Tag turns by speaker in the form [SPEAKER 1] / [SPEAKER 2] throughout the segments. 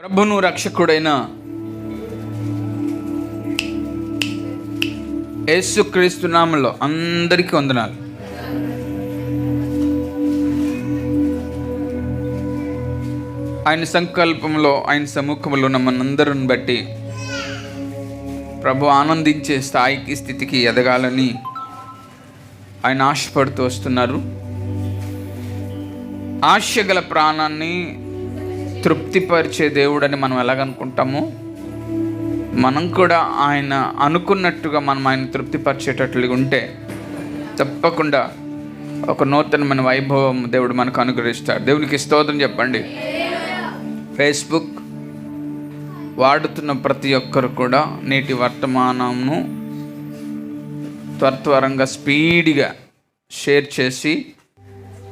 [SPEAKER 1] ప్రభును రక్షకుడైన యేసుక్రీస్తు నామములో అందరికీ వందనాలు. ఆయన సంకల్పంలో, ఆయన సముఖంలో ఉన్న మనందరిని బట్టి ప్రభు ఆనందించే స్థాయికి, స్థితికి ఎదగాలని ఆయన ఆశపడుతూ వస్తున్నారు. ఆశ గల ప్రాణాన్ని తృప్తిపరిచే దేవుడని మనం ఎలాగనుకుంటామో, మనం కూడా ఆయన అనుకున్నట్టుగా మనం ఆయన తృప్తిపరిచేటట్లుగా ఉంటే తప్పకుండా ఒక నూతనమైన వైభవం దేవుడు మనకు అనుగ్రహిస్తాడు. దేవునికి స్తోత్రం చెప్పండి. ఫేస్బుక్ వాడుతున్న ప్రతి ఒక్కరు కూడా నేటి వర్తమానంను త్వరగా స్పీడ్గా షేర్ చేసి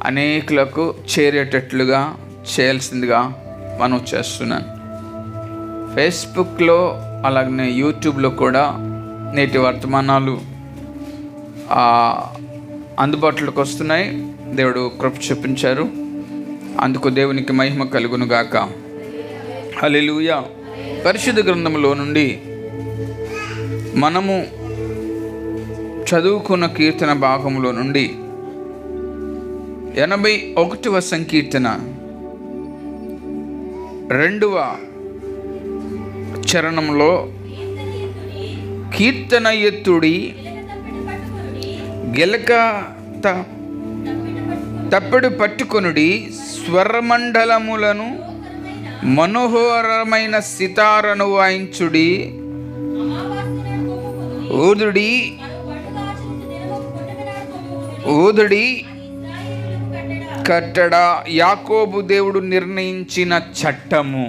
[SPEAKER 1] అనేకులకు చేరేటట్లుగా చేయాల్సిందిగా మనం చేస్తున్నాను. ఫేస్బుక్లో అలాగనే యూట్యూబ్లో కూడా నేటి వర్తమానాలు అందుబాటులోకి వస్తున్నాయి. దేవుడు కృప చూపించారు. అందుకు దేవునికి మహిమ కలుగును గాక. హల్లెలూయా. పరిశుద్ధ గ్రంథంలో నుండి మనము చదువుకున్న కీర్తన భాగంలో నుండి 81వ సంకీర్తన 2వ చరణంలో, కీర్తన ఎత్తుడి గెలక తప్పెడు పట్టుకొనుడి, స్వరమండలములను మనోహరమైన సితారను వాయించుడి, ఊదుడి కట్టడ యాకోబు దేవుడు నిర్ణయించిన చట్టము.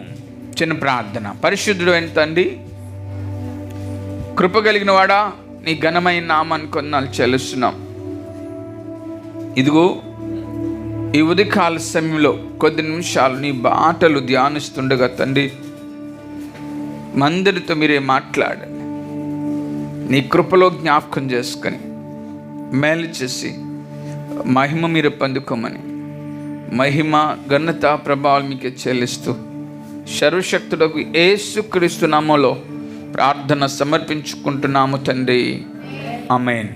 [SPEAKER 1] చిన్న ప్రార్థన. పరిశుద్ధుడు అయిన తండ్రి, కృప కలిగిన వాడా, నీ ఘనమైన నామాన్ని కొన్నాళ్ళు చెల్లిస్తున్నాం. ఇదిగో ఈ ఉదయకాల సమయంలో కొద్ది నిమిషాలు నీ బాటలు ధ్యానిస్తుండగా తండ్రి, మందరితో మీరే మాట్లాడండి. నీ కృపలో జ్ఞాపకం చేసుకొని మేలు చేసి మహిమ మీరు పొందుకోమని, మహిమ ఘనత ప్రభావాలు మీకే చెల్లిస్తూ సర్వశక్తుడకు యేసుక్రీస్తు నామములో ప్రార్థన సమర్పించుకుంటున్నాము తండ్రి. ఆమేన్.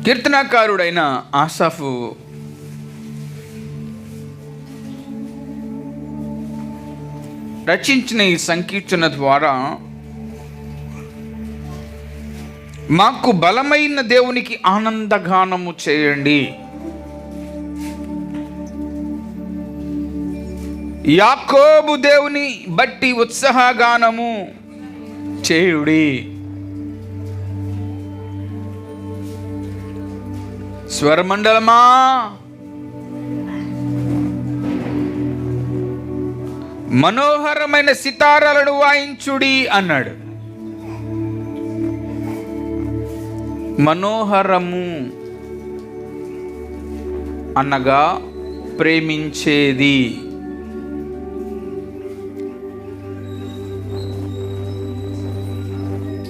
[SPEAKER 1] కీర్తనాకారుడైన ఆసాఫు రచించిన ఈ సంకీర్తన ద్వారా మాకు బలమైన దేవునికి ఆనందగానము చేయండి, యాకోబు దేవుని బట్టి ఉత్సాహగానము చేయుడి. స్వరమండలమా మనోహరమైన సితారాలను వాయించుడి అన్నాడు. మనోహరము అనగా ప్రేమించేది.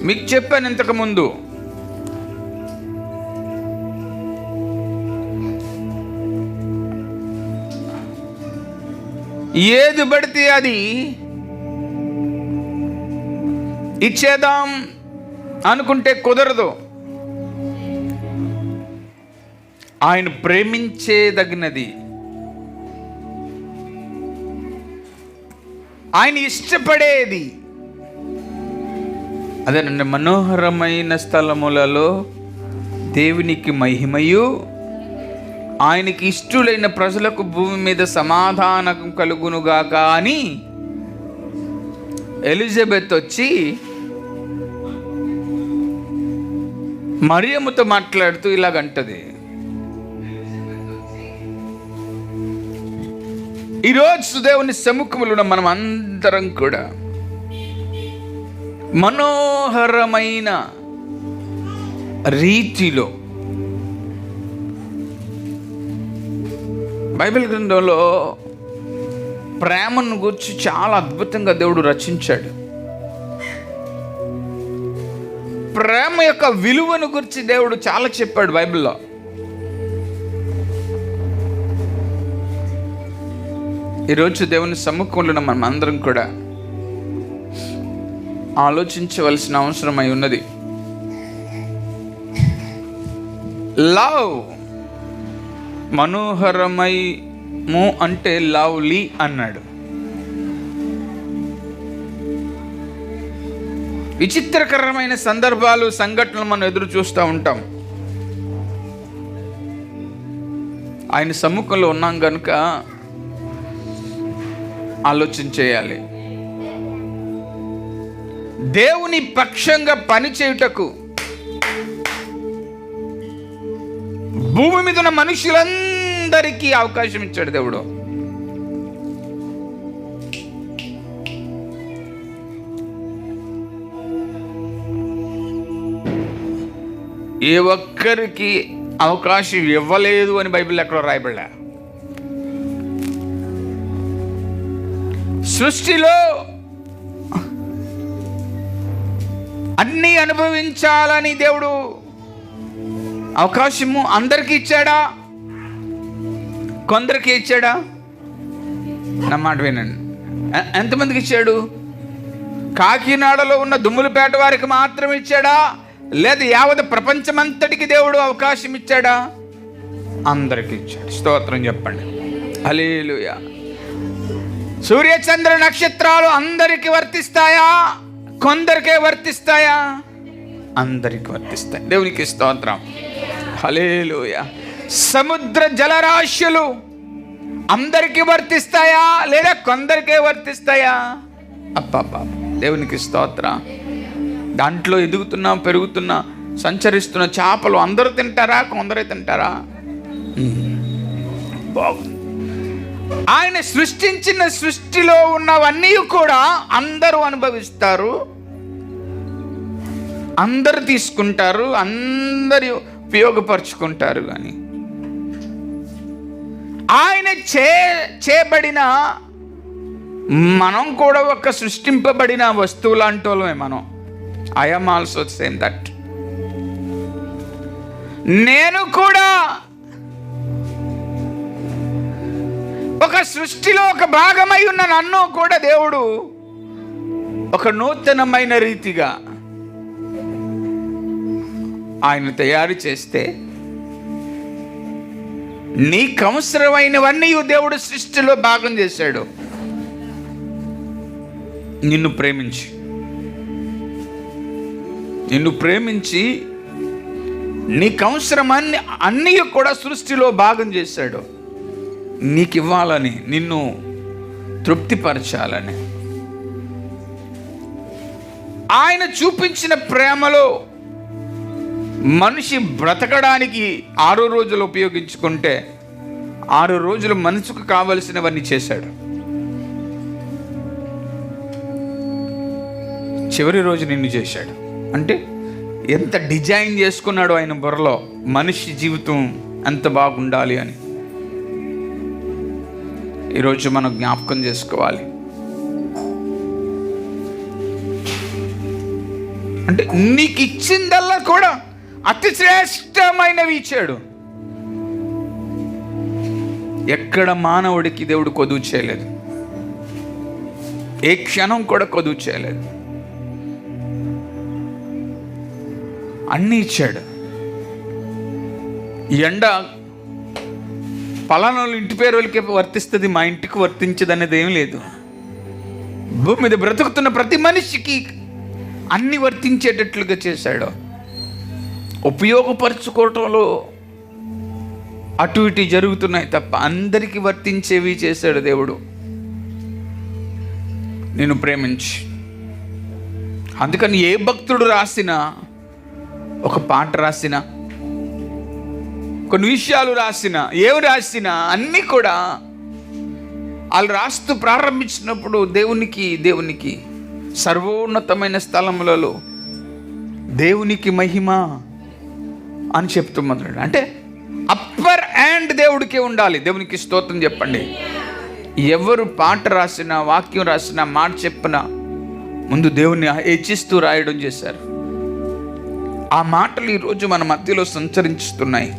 [SPEAKER 1] మీకు చెప్పాను ఇంతకుముందు, ఏది పడితే అది ఇచ్చేద్దాం అనుకుంటే కుదరదు. ఆయన ప్రేమించేదగినది, ఆయన ఇష్టపడేది అదేనండి. మనోహరమైన స్థలములలో దేవునికి మహిమయు, ఆయనకి ఇష్టలైన ప్రజలకు భూమి మీద సమాధానం కలుగునుగాక అని ఎలిజబెత్ వచ్చి మరియమ్మతో మాట్లాడుతూ ఇలాగంటది. ఈరోజు దేవుని సముఖంలో మనం అందరం కూడా మనోహరమైన రీతిలో బైబిల్ గ్రంథంలో ప్రేమను గురించి చాలా అద్భుతంగా దేవుడు రచించాడు. ప్రేమ యొక్క విలువను గురించి దేవుడు చాలా చెప్పాడు బైబిల్లో. ఈరోజు దేవుని సమ్ముఖంలో మనం అందరం కూడా ఆలోచించవలసిన అవసరమై ఉన్నది. లవ్ మనోహరమైము అంటే లవ్లీ అన్నాడు. విచిత్రకరమైన సందర్భాలు, సంఘటనలు మనం ఎదురు చూస్తూ ఉంటాం. ఆయన సమ్ముఖంలో ఉన్నాం కనుక ఆలోచన చేయాలి. దేవుని పక్షంగా పనిచేయుటకు భూమి మీద ఉన్న మనుషులందరికీ అవకాశం ఇచ్చాడు దేవుడు. ఏ ఒక్కరికి అవకాశం ఇవ్వలేదు అని బైబిల్ ఎక్కడో రాయబడలే. సృష్టిలో అన్నీ అనుభవించాలని దేవుడు అవకాశము అందరికీ ఇచ్చాడా? కొందరికి ఇచ్చాడా? నా మాట వినండి. ఎంతమందికి ఇచ్చాడు? కాకినాడలో ఉన్న దుమ్ములపేట వారికి మాత్రం ఇచ్చాడా? లేదా యావత్ ప్రపంచమంతటికి దేవుడు అవకాశం ఇచ్చాడా? అందరికి ఇచ్చాడు. స్తోత్రం చెప్పండి. హల్లెలూయా. సూర్య చంద్ర నక్షత్రాలు అందరికి వర్తిస్తాయా? కొందరికే వర్తిస్తాయా? అందరికి వర్తిస్తాయి. దేవునికి స్తోత్రం. హల్లెలూయా. సముద్ర జలరాశులు అందరికి వర్తిస్తాయా లేదా కొందరికే వర్తిస్తాయా? అబ్బా, దేవునికి స్తోత్రం. దాంట్లో ఎదుగుతున్నా, పెరుగుతున్నా, సంచరిస్తున్న చేపలు అందరూ తింటారా? కొందరే తింటారా? బాగుంది. ఆయన సృష్టించిన సృష్టిలో ఉన్నవన్నీ కూడా అందరూ అనుభవిస్తారు, అందరూ తీసుకుంటారు, అందరూ ఉపయోగపరుచుకుంటారు. కానీ ఆయన చేయబడిన మనం కూడా ఒక సృష్టింపబడిన వస్తువు లాంటి వాళ్ళమే మనం. I am also same that. నేను కూడా ఒక సృష్టిలో ఒక భాగమై ఉన్న నన్ను కూడా దేవుడు ఒక నూతనమైన రీతిగా ఆయన తయారు చేస్తే, నీకు అవసరమైనవన్నీ దేవుడు సృష్టిలో భాగం చేశాడు. నిన్ను ప్రేమించి నీకు అవసరమన్నీ అన్నీ కూడా సృష్టిలో భాగం చేశాడు. నీకు ఇవ్వాలని, నిన్ను తృప్తిపరచాలని. ఆయన చూపించిన ప్రేమలో మనిషి బ్రతకడానికి 6 రోజులు ఉపయోగించుకుంటే 6 రోజులు మనసుకు కావలసినవన్నీ చేశాడు. చివరి రోజు నిన్ను చేశాడు. అంటే ఎంత డిజైన్ చేసుకున్నాడు ఆయన బుర్రలో, మనిషి జీవితం ఎంత బాగుండాలి అని. ఈరోజు మనం జ్ఞాపకం చేసుకోవాలి. అంటే నీకు ఇచ్చిందల్లా కూడా అతి శ్రేష్టమైనవి ఇచ్చాడు. ఎక్కడ మానవుడికి దేవుడు కొదువు చేయలేదు, ఏ క్షణం కూడా కొదువు చేయలేదు. అన్నీ ఇచ్చాడు. ఎండ పలానా ఇంటి పేరు వాళ్ళకి వర్తిస్తుంది, మా ఇంటికి వర్తించదు అనేది ఏం లేదు. భూమి మీద బ్రతుకుతున్న ప్రతి మనిషికి అన్ని వర్తించేటట్లుగా చేశాడు. ఉపయోగపరచుకోవటంలో అటు ఇటు జరుగుతున్నాయి తప్ప అందరికీ వర్తించేవి చేశాడు దేవుడు. నేను ప్రేమించి, అందుకని ఏ భక్తుడు రాసినా, ఒక పాట రాసినా, కొన్ని విషయాలు రాసినా, ఏవి రాసినా అన్నీ కూడా వాళ్ళు రాస్తూ ప్రారంభించినప్పుడు దేవునికి సర్వోన్నతమైన స్థలములలో దేవునికి మహిమ అని చెప్తూ మొదలు. అంటే అప్పర్ హ్యాండ్ దేవుడికే ఉండాలి. దేవునికి స్తోత్రం చెప్పండి. ఎవరు పాట రాసినా, వాక్యం రాసినా, మాట చెప్పినా ముందు దేవుని హెచ్చిస్తూ రాయడం చేశారు. ఆ మాటలు ఈరోజు మన మధ్యలో సంచరిస్తున్నాయి.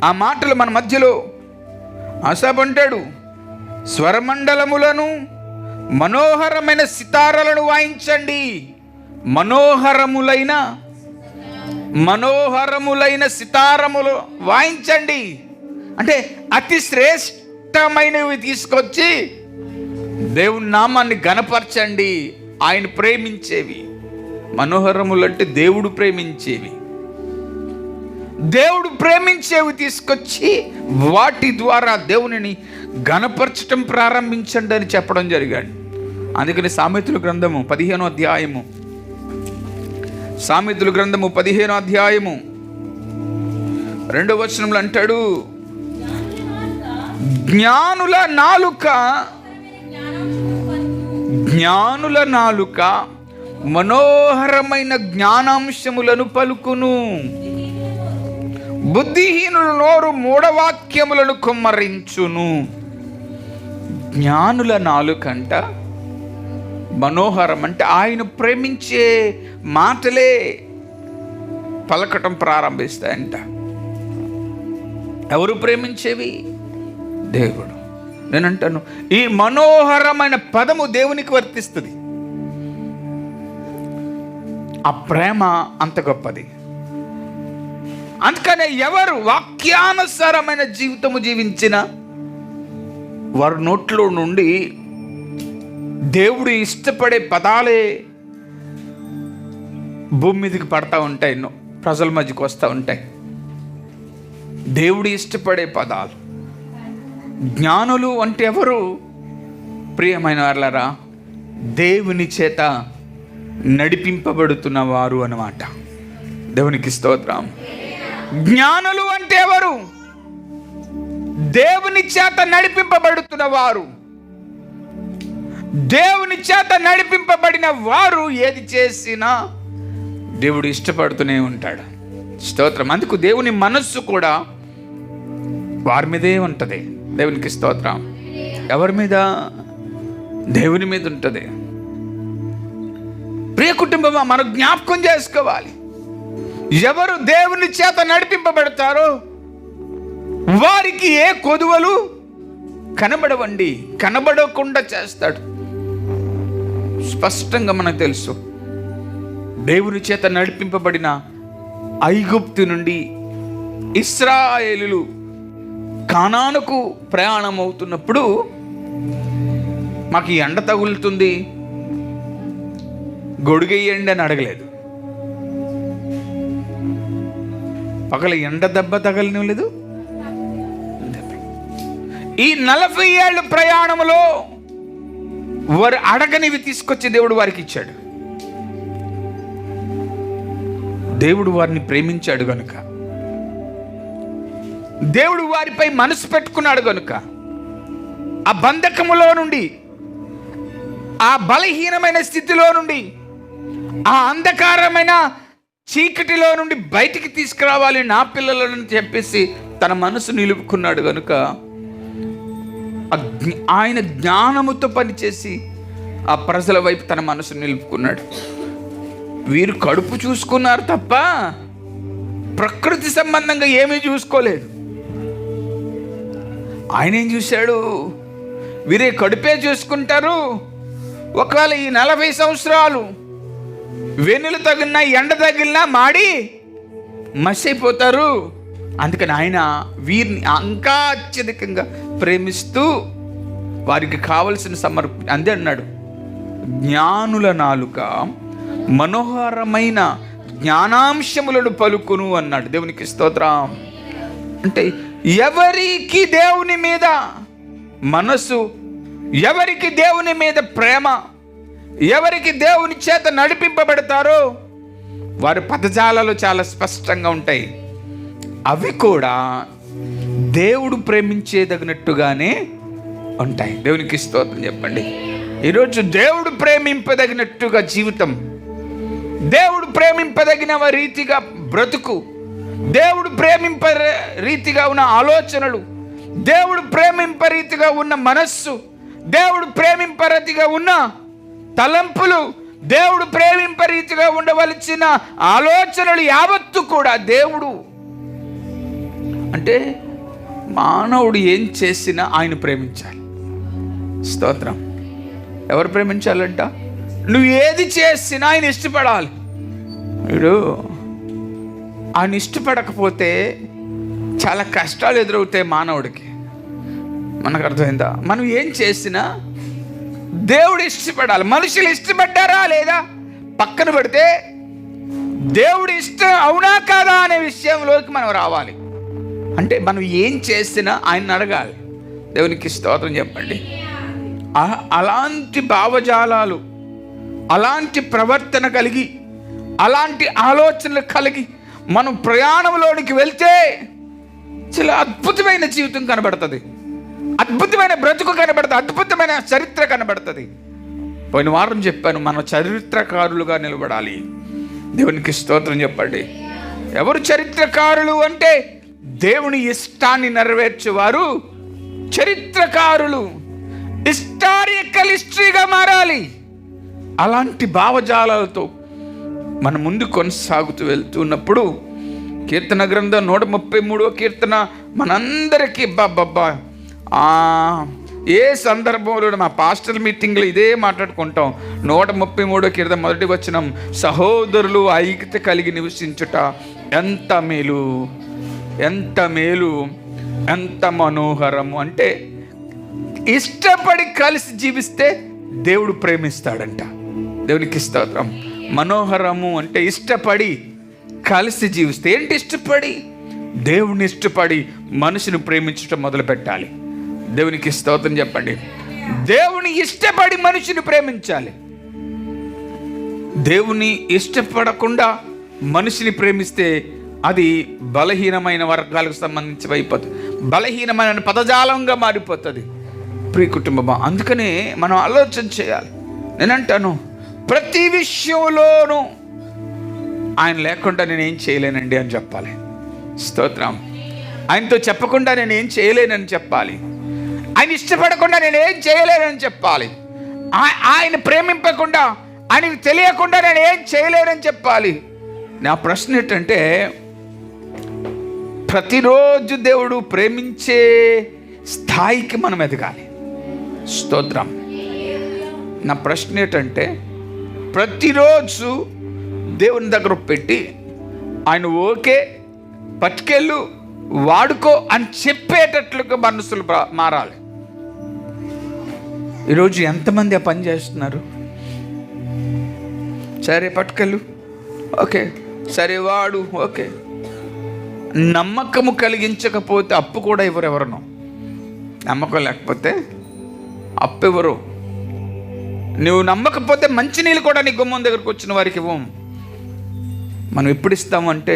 [SPEAKER 1] ఆ మాటలు మన మధ్యలో ఆశాబ్ అంటాడు, స్వరమండలములను మనోహరమైన సితారలను వాయించండి. మనోహరములైన సితారములు వాయించండి అంటే అతి శ్రేష్టమైనవి తీసుకొచ్చి దేవుని నామాన్ని ఘనపరచండి. ఆయన ప్రేమించేవి. మనోహరములు అంటే దేవుడు ప్రేమించేవి. దేవుడు ప్రేమించేవి తీసుకొచ్చి వాటి ద్వారా దేవునిని ఘనపరచటం ప్రారంభించండి అని చెప్పడం జరిగాడు. అందుకని సామెతల గ్రంథము 15వ అధ్యాయము 2వ వచనంలో అంటాడు, జ్ఞానుల నాలుక మనోహరమైన జ్ఞానాంశములను పలుకును, బుద్ధిహీనుల నోరు మూఢవాక్యములను కుమ్మరించును. జ్ఞానుల నాలుకంట మనోహరం అంటే ఆయన ప్రేమించే మాటలే పలకటం ప్రారంభిస్తాయంట. ఎవరు ప్రేమించేవి? దేవుడు. నేనంటాను, ఈ మనోహరమైన పదము దేవునికి వర్తిస్తుంది. ఆ ప్రేమ అంత గొప్పది. అందుకనే ఎవరు వాక్యానుసారమైన జీవితము జీవించిన వారి నోట్లో నుండి దేవుడు ఇష్టపడే పదాలే భూమి మీదకి పడతా ఉంటాయి, ప్రజల మధ్యకి వస్తూ ఉంటాయి. దేవుడు ఇష్టపడే పదాలు. జ్ఞానులు అంటే ఎవరు? ప్రియమైన వారలారా, దేవుని చేత నడిపింపబడుతున్న వారు అన్నమాట. దేవునికి స్తోత్రం. జ్ఞానులు అంటే ఎవరు? దేవుని చేత నడిపింపబడుతున్న వారు. దేవుని చేత నడిపింపబడిన వారు ఏది చేసినా దేవుడు ఇష్టపడుతూనే ఉంటాడు. స్తోత్రం. అందుకు దేవుని మనస్సు కూడా వారి మీదే ఉంటుంది. దేవునికి స్తోత్రం. ఎవరి మీద? దేవుని మీద ఉంటుంది. ప్రియ కుటుంబమా, మనం జ్ఞాపకం చేసుకోవాలి, ఎవరు దేవుని చేత నడిపింపబడతారో వారికి ఏ కొదువలు కనబడవండి, కనబడకుండా చేస్తాడు. స్పష్టంగా మనకు తెలుసు, దేవుని చేత నడిపింపబడిన ఐగుప్తు నుండి ఇశ్రాయేలులు కానానుకు ప్రయాణం అవుతున్నప్పుడు మాకు ఎండ తగులుతుంది, గొడుగేయండి అని అడగలేదు. పగల ఎండ దెబ్బ తగలనివ్వలేదు. ఈ 40 ఏళ్ళ ప్రయాణంలో వారు అడగనివి తీసుకొచ్చి దేవుడు వారికి ఇచ్చాడు. దేవుడు వారిని ప్రేమించాడు గనుక, దేవుడు వారిపై మనసు పెట్టుకున్నాడు గనుక, ఆ బంధకములో నుండి, ఆ బలహీనమైన స్థితిలో నుండి, ఆ అంధకారమైన చీకటిలో నుండి బయటికి తీసుకురావాలి నా పిల్లలను చెప్పేసి తన మనసు నిలుపుకున్నాడు గనుక ఆయన జ్ఞానముతో పనిచేసి ఆ ప్రజల వైపు తన మనసు నిలుపుకున్నాడు. వీరు కడుపు చూసుకున్నారు తప్ప ప్రకృతి సంబంధంగా ఏమీ చూసుకోలేదు. ఆయన ఏం చూశాడు? వీరే కడుపే చూసుకుంటారు. ఒకవేళ ఈ 40 సంవత్సరాలు వెన్నులు తగిలినా, ఎండ తగిలినా మాడి మసైపోతారు. అందుకని ఆయన వీరిని ఇంకా అత్యధికంగా ప్రేమిస్తూ వారికి కావలసిన అందే అన్నాడు, జ్ఞానుల నాలుక మనోహరమైన జ్ఞానాంశములను పలుకును అన్నాడు. దేవునికి స్తోత్రం. అంటే ఎవరికి దేవుని మీద మనసు, ఎవరికి దేవుని మీద ప్రేమ, ఎవరికి దేవుని చేత నడిపింపబడతారో వారి పదజాలాలు చాలా స్పష్టంగా ఉంటాయి. అవి కూడా దేవుడు ప్రేమించేదగినట్టుగానే ఉంటాయి. దేవునికి స్తోత్రం చెప్పండి. ఈరోజు దేవుడు ప్రేమింపదగినట్టుగా జీవితం, దేవుడు ప్రేమింపదగిన రీతిగా బ్రతుకు, దేవుడు ప్రేమింప రీతిగా ఉన్న ఆలోచనలు, దేవుడు ప్రేమింప రీతిగా ఉన్న మనస్సు, దేవుడు ప్రేమింప రీతిగా ఉన్న తలంపులు, దేవుడు ప్రేమింప రీతిగా ఉండవలసిన ఆలోచనలు యావత్తు కూడా దేవుడు అంటే మానవుడు ఏం చేసినా ఆయన ప్రేమించాలి. స్తోత్రం. ఎవరు ప్రేమించాలంట? నువ్వు ఏది చేసినా ఆయన ఇష్టపడాలి. వీడు ఆయన ఇష్టపడకపోతే చాలా కష్టాలు ఎదురవుతాయి మానవుడికి. మనకు అర్థమైందా? మనం ఏం చేసినా దేవుడు ఇష్టపడాలి. మనుషులు ఇష్టపడ్డారా లేదా పక్కన పెడితే దేవుడు ఇష్టం అవునా కాదా అనే విషయంలోకి మనం రావాలి. అంటే మనం ఏం చేసినా ఆయన అడగాలి. దేవునికి స్తోత్రం చెప్పండి. అలాంటి భావజాలాలు, అలాంటి ప్రవర్తన కలిగి, అలాంటి ఆలోచనలు కలిగి మనం ప్రయాణంలోనికి వెళ్తే చాలా అద్భుతమైన జీవితం కనబడుతుంది, అద్భుతమైన బ్రతుకు కనబడుతుంది, అద్భుతమైన చరిత్ర కనబడుతుంది. పోయిన వారం చెప్పాను, మన చరిత్రకారులుగా నిలబడాలి. దేవునికి స్తోత్రం చెప్పండి. ఎవరు చరిత్రకారులు అంటే దేవుని ఇష్టాన్ని నెరవేర్చేవారు చరిత్రకారులు. హిస్టారికల్ హిస్టరీగా మారాలి. అలాంటి భావజాలాలతో మన ముందు కొనసాగుతూ వెళ్తున్నప్పుడు కీర్తన గ్రంథం 133వ కీర్తన మనందరికీ బాబ్బా ఏ సందర్భంలో మా పాస్టల్ మీటింగ్లో ఇదే మాట్లాడుకుంటాం. 133వ కీర్తన మొదటి వచనం, సహోదరులు ఐక్యత కలిగి నివసించుట ఎంత మేలు, ఎంత మేలు, ఎంత మనోహరము. అంటే ఇష్టపడి కలిసి జీవిస్తే దేవుడు ప్రేమిస్తాడంట. దేవునికి స్తోత్రం. మనోహరము అంటే ఇష్టపడి కలిసి జీవిస్తే. ఏంటి ఇష్టపడి? దేవుని ఇష్టపడి మనిషిని ప్రేమించడం మొదలు పెట్టాలి. దేవునికి స్తోత్రం చెప్పండి. దేవుని ఇష్టపడి మనిషిని ప్రేమించాలి. దేవుని ఇష్టపడకుండా మనిషిని ప్రేమిస్తే అది బలహీనమైన వర్గాలకు సంబంధించి అయిపోతుంది, బలహీనమైన పదజాలంగా మారిపోతుంది. ప్రియ కుటుంబమా, అందుకనే మనం ఆలోచన చేయాలి. నేనంటాను, ప్రతి విషయంలోనూ ఆయన లేకుండా నేనేం చేయలేనండి అని చెప్పాలి. స్తోత్రం. ఆయనతో చెప్పకుండా నేనేం చేయలేనని చెప్పాలి. ఆయన ఇష్టపడకుండా నేనేం చేయలేనని చెప్పాలి. ఆయన ప్రేమింపకుండా, ఆయనకు తెలియకుండా నేనేం చేయలేనని చెప్పాలి. నా ప్రశ్న ఏంటంటే, ప్రతిరోజు దేవుడు ప్రేమించే స్థాయికి మనం ఎదగాలి. స్తోత్రం. నా ప్రశ్న ఏంటంటే, ప్రతిరోజు దేవుని దగ్గర పెట్టి ఆయన ఓకే పట్టుకెళ్ళు వాడుకో అని చెప్పేటట్లుగా మనసులు మారాలి. ఈరోజు ఎంతమంది ఆ పని చేస్తున్నారు? సరే పట్టుకెళ్ళు, ఓకే, సరే వాడు, ఓకే. నమ్మకము కలిగించకపోతే అప్పు కూడా ఇవ్వరు. ఎవరనో నమ్మకం లేకపోతే అప్పు ఇవ్వరు. నువ్వు నమ్మకపోతే మంచినీళ్ళు కూడా నీ గుమ్మం దగ్గరకు వచ్చిన వారికి ఇవ్వం. మనం ఎప్పుడు ఇస్తామంటే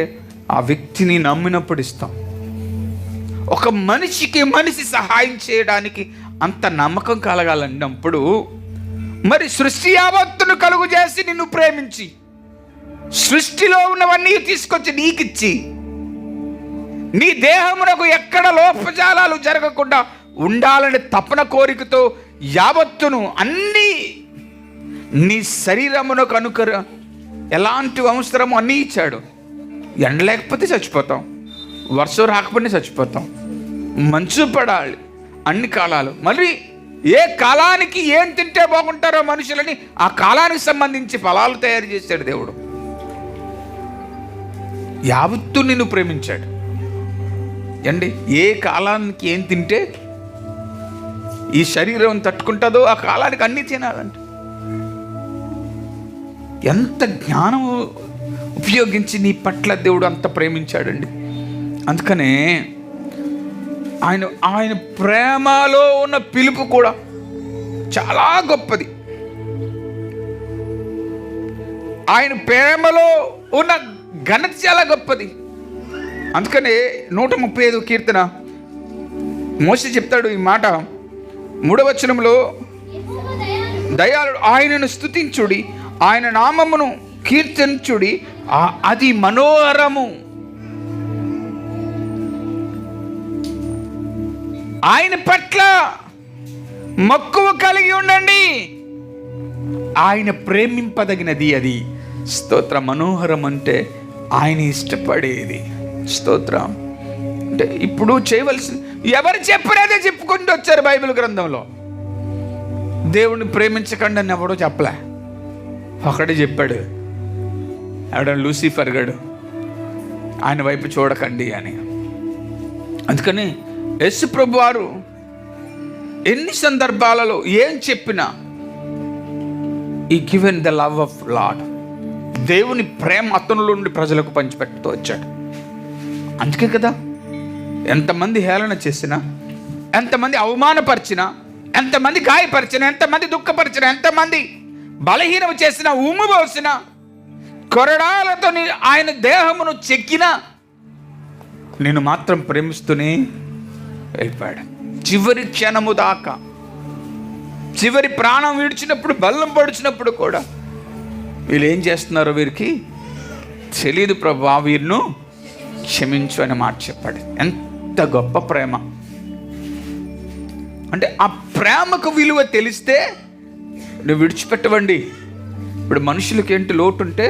[SPEAKER 1] ఆ వ్యక్తిని నమ్మినప్పుడు ఇస్తాం. ఒక మనిషికి మనిషి సహాయం చేయడానికి అంత నమ్మకం కలగాలన్నప్పుడు మరి సృష్టి యావత్తును కలుగు చేసి నిన్ను ప్రేమించి సృష్టిలో ఉన్నవన్నీ తీసుకొచ్చి నీకిచ్చి నీ దేహమునకు ఎక్కడ లోపజాలాలు జరగకుండా ఉండాలని తపన కోరికతో యావత్తును అన్నీ నీ శరీరమునకు అనుకర ఎలాంటి అవసరమో అన్నీ ఇచ్చాడు. ఎండ లేకపోతే చచ్చిపోతాం, వర్షం రాకపోతే చచ్చిపోతాం, మంచు పడాలి అన్ని కాలాలు. మరి ఏ కాలానికి ఏం తింటే బాగుంటారో మనుషులని ఆ కాలానికి సంబంధించి ఫలాలు తయారు చేశాడు దేవుడు. యావత్తు నిన్ను ప్రేమించాడు అండి. ఏ కాలానికి ఏం తింటే ఈ శరీరం తట్టుకుంటుందో ఆ కాలానికి అన్నీ తినాలంట. ఎంత జ్ఞానం ఉపయోగించి నీ పట్ల దేవుడు అంత ప్రేమించాడండి. అందుకనే ఆయన ప్రేమలో ఉన్న పిలుపు కూడా చాలా గొప్పది. ఆయన ప్రేమలో ఉన్న ఘనత చాలా గొప్పది. అందుకనే 135 కీర్తన మోషే చెప్తాడు ఈ మాట 3వ వచనంలో, దయాళుడు ఆయనను స్తుతించుడి, ఆయన నామమును కీర్తించుడి, అది మనోహరము. ఆయన పట్ల మక్కువ కలిగి ఉండండి. ఆయన ప్రేమింపదగినది అది. స్తోత్ర. మనోహరం అంటే ఆయన ఇష్టపడేది. స్తోత్రం. అంటే ఇప్పుడు చేయవలసింది ఎవరు చెప్పినదే చెప్పుకుంటూ వచ్చారు బైబిల్ గ్రంథంలో. దేవుణ్ణి ప్రేమించకండి అని ఎవడో చెప్పలే, ఒకడే చెప్పాడు, ఎవడ లూసిఫర్ గడు, ఆయన వైపు చూడకండి అని. అందుకని యేసు ప్రభు వారు ఎన్ని సందర్భాలలో ఏం చెప్పినా ఈ given the love of lord, దేవుని ప్రేమ అతనులో నుండి ప్రజలకు పంచిపెడుతూ వచ్చాడు. అందుకే కదా ఎంతమంది హేళన చేసినా, ఎంతమంది అవమానపరిచినా, ఎంతమంది గాయపరిచినా, ఎంతమంది దుఃఖపరిచినా, ఎంతమంది బలహీనం చేసినా, ఉమ్ము పోసినా, కొరడాలతో ఆయన దేహమును చెక్కినా, నేను మాత్రం ప్రేమిస్తూనే వెళ్ళిపోయాడు. చివరి క్షణము దాకా, చివరి ప్రాణం విడిచినప్పుడు, బల్లం పడిచినప్పుడు కూడా వీళ్ళు ఏం చేస్తున్నారో వీరికి తెలియదు ప్రభువా, వీరిను క్షమించు అని మాట చెప్పాడు. ఎంత గొప్ప ప్రేమ అంటే! ఆ ప్రేమకు విలువ తెలిస్తే నువ్వు విడిచిపెట్టవండి. ఇప్పుడు మనుషులకి ఏంటి లోటు ఉంటే,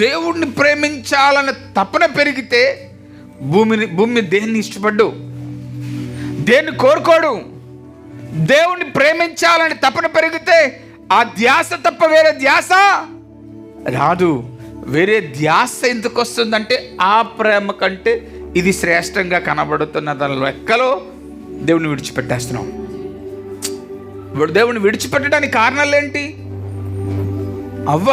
[SPEAKER 1] దేవుణ్ణి ప్రేమించాలని తపన పెరిగితే భూమి దేన్ని ఇష్టపడ్డు, దేన్ని కోరుకోడు. దేవుణ్ణి ప్రేమించాలని తపన పెరిగితే ఆ ధ్యాస తప్ప వేరే ధ్యాస రాదు. వేరే ధ్యాస ఎందుకు వస్తుందంటే, ఆ ప్రేమ కంటే ఇది శ్రేష్టంగా కనబడుతున్న దాని లెక్కలో దేవుని విడిచిపెట్టేస్తున్నాం. ఇప్పుడు దేవుని విడిచిపెట్టడానికి కారణాలు ఏంటి? అవ్వ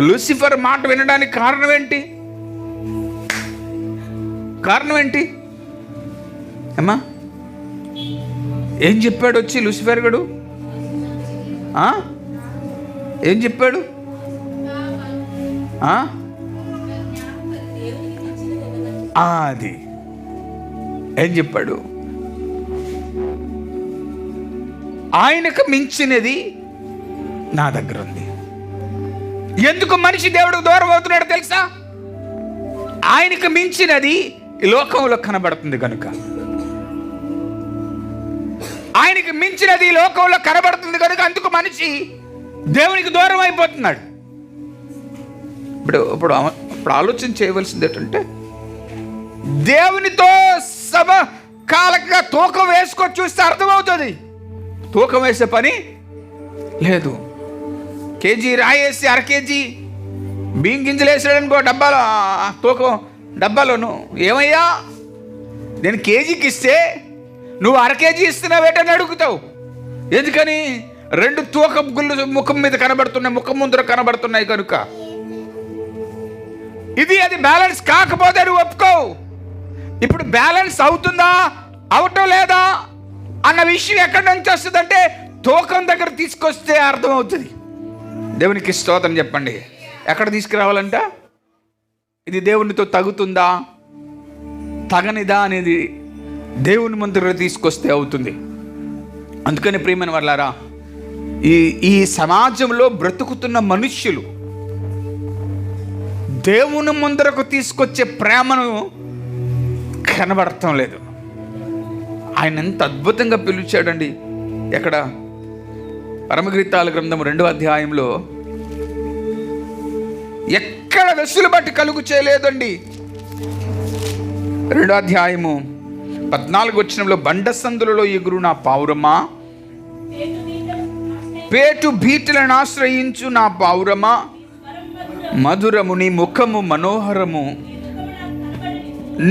[SPEAKER 1] లూసిఫర్ మాట వినడానికి కారణం ఏంటి? కారణం ఏంటి అమ్మా? ఏం చెప్పాడు వచ్చి లూసిఫర్ గడు? ఏం చెప్పాడు? అది ఏం చెప్పాడు? ఆయనకు మించినది నా దగ్గర ఉంది. ఎందుకు మనిషి దేవుడికి దూరం అవుతున్నాడు తెలుసా? ఆయనకు మించినది ఈ లోకంలో కనబడుతుంది కనుక. ఆయనకి మించినది ఈ లోకంలో కనబడుతుంది కనుక అందుకు మనిషి దేవునికి దూరం అయిపోతున్నాడు. ఇప్పుడు ఆలోచన చేయవలసింది ఏంటంటే, దేవునితో సమకాలంగా తూకం వేసుకొని చూస్తే అర్థమవుతుంది. తూకం వేసే పని లేదు. కేజీ రాయేసి అర కేజీ బియ్యం గింజలు వేసాడనుకో డబ్బాలో, తూకం డబ్బాలోను, ఏమయ్యా నేను కేజీకి ఇస్తే నువ్వు అర కేజీ ఇస్తున్నావేటని అడుగుతావు. ఎందుకని? 2 తూకం గుళ్ళు ముఖం మీద కనబడుతున్నాయి, ముఖం ముందర కనబడుతున్నాయి కనుక. ఇది అది బ్యాలెన్స్ కాకపోతే నువ్వు ఒప్పుకోవు. ఇప్పుడు బ్యాలెన్స్ అవుతుందా అవటం లేదా అన్న విషయం ఎక్కడి నుంచి వస్తుందంటే, తూకం దగ్గర తీసుకొస్తే అర్థమవుతుంది. దేవునికి స్తోత్రం చెప్పండి. ఎక్కడ తీసుకురావాలంట? ఇది దేవునితో తగుతుందా తగనిదా అనేది దేవుని ముందు తీసుకొస్తే అవుతుంది. అందుకని ప్రియమైన వాళ్ళారా, ఈ సమాజంలో బ్రతుకుతున్న మనుష్యులు దేవుని ముందరకు తీసుకొచ్చే ప్రేమను కనబడటం లేదు. ఆయన ఎంత అద్భుతంగా పిలిచాడండి. ఎక్కడ? పరమగీతాల గ్రంథం 2వ అధ్యాయంలో ఎక్కడ వెసులుబాటు కలుగు చేయలేదండి. 2వ అధ్యాయము 14వ వచనంలో, బండ సందులలో ఎగురు నా పావురమా, పేటు బీటలను ఆశ్రయించు నా పావురమా, మధురము నీ ముఖము మనోహరము,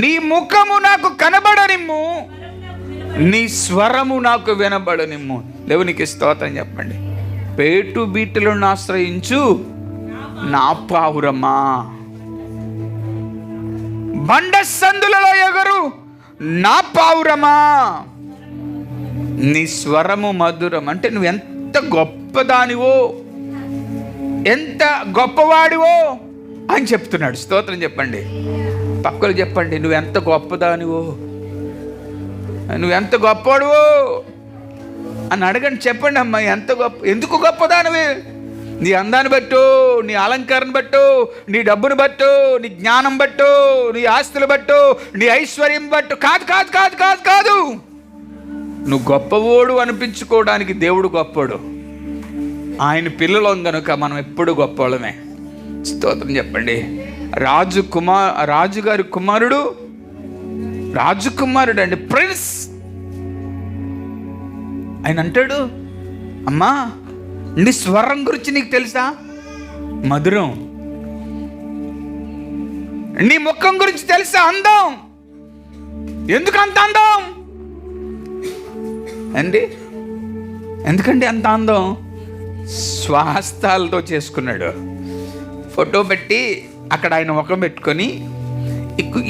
[SPEAKER 1] నీ ముఖము నాకు కనబడనిమ్ము, నీ స్వరము నాకు వినబడనిమ్ము. దేవునికి స్తోత్రం చెప్పండి. పేటు బీటలను ఆశ్రయించు నా పావురమా, బండ సందులలో ఎగరు నా పావురమా, నీ స్వరము మధురం. అంటే నువ్వు ఎంత గొప్పదానివో, ఎంత గొప్పవాడివో అని చెప్తున్నాడు. స్తోత్రం చెప్పండి. పక్కలు చెప్పండి, నువ్వెంత గొప్పదానివో, నువ్వెంత గొప్పవాడివో అని అడగండి. చెప్పండి అమ్మా, ఎంత గొప్ప, ఎందుకు గొప్పదానివి? నీ అందాన్ని బట్టు, నీ అలంకరణ బట్టు, నీ డబ్బును బట్టు, నీ జ్ఞానం బట్టు, నీ ఆస్తులు బట్టు, నీ ఐశ్వర్యం బట్టు కాదు కాదు కాదు కాదు కాదు. నువ్వు గొప్పవాడు అనిపించుకోవడానికి దేవుడు గొప్పవాడు. ఆయన పిల్లలం కనుక మనం ఎప్పుడు గొప్పవాళ్ళమే. స్తోత్రం చెప్పండి. రాజుగారి కుమారుడు, రాజకుమారుడు అండి, ప్రిన్స్. ఆయన అంటాడు, అమ్మా నీ స్వరం గురించి నీకు తెలుసా? మధురం. నీ ముఖం గురించి తెలుసా? అందం. ఎందుకు అంత అందం అండి? ఎందుకండి అంత అందం? స్వహస్తాలతో చేసుకున్నాడు. ఫోటో పెట్టి అక్కడ ఆయన ముఖం పెట్టుకొని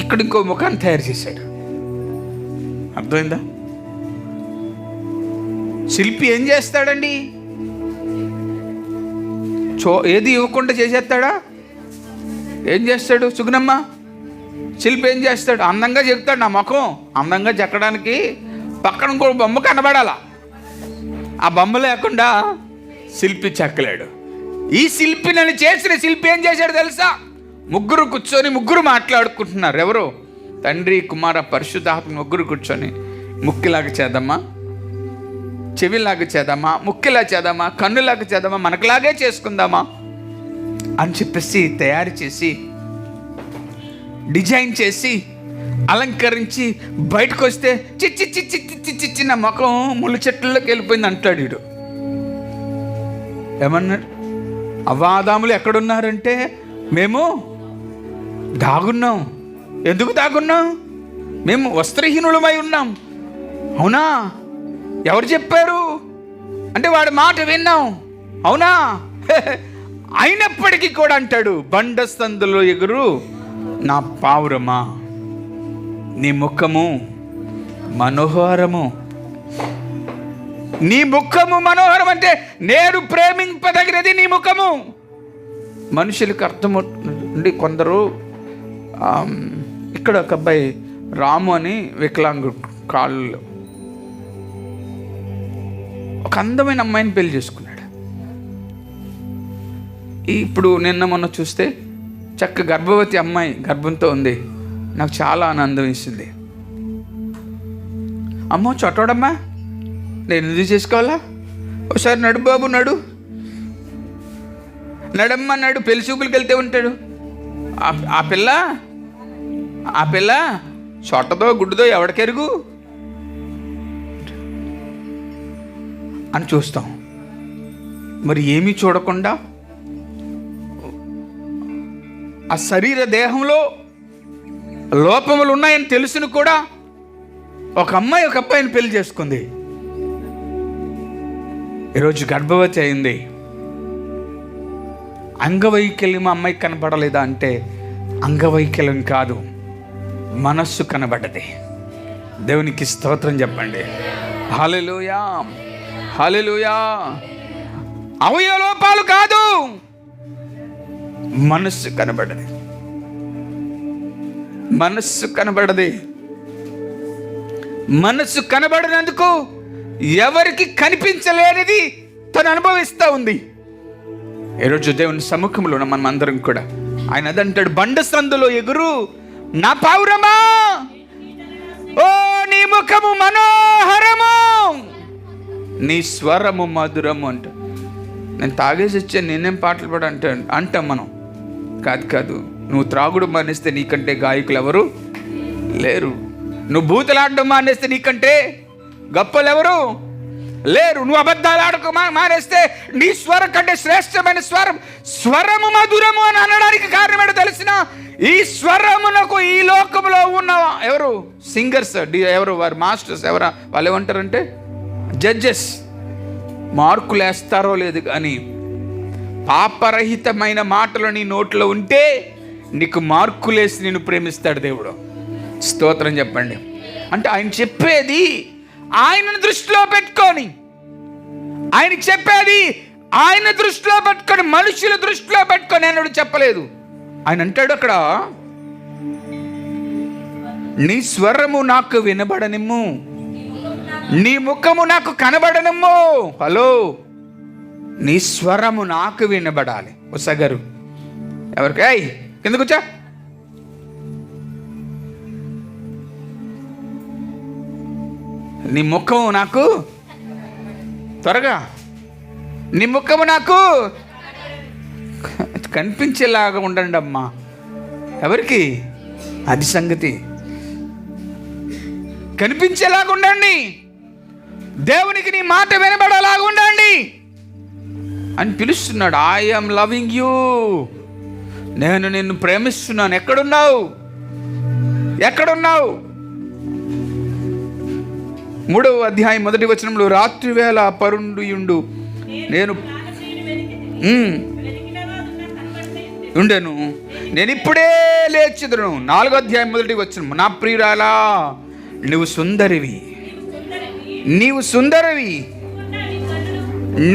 [SPEAKER 1] ఇక్కడ ఇంకో ముఖాన్ని తయారు చేశాడు. అర్థమైందా? శిల్పి ఏం చేస్తాడండి? ఏది ఇవ్వకుండా చేసేస్తాడా? ఏం చేస్తాడు? సుగుణమ్మ, శిల్పి ఏం చేస్తాడు? అందంగా చెప్తాడు. నా ముఖం అందంగా చెక్కడానికి పక్కన ఇంకో బొమ్మ కనబడాలా. ఆ బొమ్మ లేకుండా శిల్పి చెక్కలేడు. ఈ శిల్పి నన్ను చేసిన శిల్పి ఏం చేశాడు తెలుసా? ముగ్గురు కూర్చొని ముగ్గురు మాట్లాడుకుంటున్నారు. ఎవరు? తండ్రి, కుమార, పరిశుద్ధాత్మ ముగ్గురు కూర్చొని ముక్కిలాగా చేద్దామా, చెవిలాగా చేద్దామా, ముక్కిలా చేద్దామా, కన్నులాగా చేద్దామా, మనకులాగే చేసుకుందామా అని చెప్పేసి తయారు చేసి డిజైన్ చేసి అలంకరించి బయటకు వస్తే చిచ్చి చిచ్చి చిచ్చి చిచ్చి నా ముఖం ముళ్ళు చెట్లలోకి వెళ్ళిపోయింది అంటాడు వీడు. ఏమన్నాడు? అవ్వాదాములు ఎక్కడున్నారంటే మేము దాగున్నాం. ఎందుకు దాగున్నాం? మేము వస్త్రహీనులమై ఉన్నాం. అవునా? ఎవరు చెప్పారు అంటే వాడి మాట విన్నాం. అవునా? అయినప్పటికీ కూడా అంటాడు, బండసందులో ఎగురు నా పావురమా, నీ ముఖము మనోహరము. నీ ముఖము మనోహరం అంటే నేను ప్రేమింపదగినది నీ ముఖము. మనుషులకు అర్థమవుతుంది. కొందరు ఇక్కడ ఒక అబ్బాయి రాము అని వికలాంగుడు, కాళ్ళు, ఒక అందమైన అమ్మాయిని పెళ్లి చేసుకున్నాడు. ఇప్పుడు నిన్న మొన్న చూస్తే చక్క గర్భవతి అమ్మాయి గర్భంతో ఉంది. నాకు చాలా ఆనందం ఇస్తుంది. అమ్మో చొట్టోడమ్మా, నేను ఎందుకు చేసుకోవాలా? ఒకసారి నడు బాబు, నడమ్మ నడు. పెళ్లి చూపులకు వెళ్తే ఉంటాడు. ఆ పిల్ల చొట్టదో గుడ్డుదో ఎవడికెరుగు అని చూస్తాం. మరి ఏమీ చూడకుండా ఆ శరీర దేహంలో లోపములు ఉన్నాయని తెలుసును కూడా ఒక అమ్మాయి ఒక అబ్బాయిని పెళ్లి చేసుకుంది. ఈరోజు గర్భవతి అయింది. అంగవైకల్యం అమ్మాయికి కనబడలేదా అంటే అంగవైకల్యం కాదు, మనస్సు కనబడ్డది. దేవునికి స్తోత్రం చెప్పండి. హల్లెలూయా, హల్లెలూయా. అవయవ లోపాలు కాదు, మనస్సు కనబడ్డది. మనస్సు కనబడది. మనస్సు కనబడినందుకు ఎవరికి కనిపించలేనిది తను అనుభవిస్తూ ఉంది. ఈరోజు దేవుని సముఖంలో ఉన్న మనం అందరం కూడా ఆయన అదంటాడు, బండ సందులో ఎగురు నా పావురమా, ఓ నీ ముఖము మనోహరము, నీ స్వరము మధురము అంట. నేను తాగేసి వచ్చాను, నేనేం పాటలు పాడు అంటాం మనం. కాదు, నువ్వు త్రాగుడు మానేస్తే నీకంటే గాయకులు ఎవరు లేరు. నువ్వు బూతులాడడం మానేస్తే నీకంటే గొప్పలు ఎవరు లేరు. నువ్వు అబద్ధాలు ఆడక మానేస్తే నీ స్వరం కంటే శ్రేష్టమైన స్వరము మధురము అని అనడానికి కారణం ఏంటో తెలిసిన? ఈ స్వరమునకు ఈ లోకంలో ఉన్న ఎవరు సింగర్స్, ఎవరు వారు మాస్టర్స్, ఎవరా వాళ్ళు ఏమంటారంటే జడ్జెస్, మార్కులు వేస్తారో లేదు కానీ పాపరహితమైన మాటలు నీ నోట్లో ఉంటే నీకు మార్కులేసి నేను ప్రేమిస్తాడు దేవుడు. స్తోత్రం చెప్పండి. అంటే ఆయన చెప్పేది ఆయనను దృష్టిలో పెట్టుకొని, ఆయన చెప్పేది ఆయన దృష్టిలో పెట్టుకొని, మనుషుల దృష్టిలో పెట్టుకొని అన్నాడు, చెప్పలేదు. ఆయన అంటాడు అక్కడ, నీ స్వరము నాకు వినబడనిమ్ము, నీ ముఖము నాకు కనబడనిమ్ము. హలో, నీ స్వరము నాకు వినబడాలి. ఉసగారు ఎవరికి కిందకు వచ్చా, నీ ముఖము నాకు త్వరగా, నీ ముఖము నాకు కనిపించేలాగా ఉండండి అమ్మా. ఎవరికి? అది సంగతి. కనిపించేలాగా ఉండండి. దేవునికి నీ మాట వినబడేలాగా ఉండండి అని పిలుస్తున్నాడు. ఐ యామ్ లవింగ్ యూ, నేను నిన్ను ప్రేమిస్తున్నాను. ఎక్కడున్నావు? 3వ అధ్యాయం 1వ వచనంలో, రాత్రి వేళ పరుండుయుండు నేను ఉండెను, నేను ఇప్పుడే లేచిదును. 4వ అధ్యాయం 1వ వచనం, నా ప్రియురాలా నువ్వు సుందరివి, నీవు సుందరవి,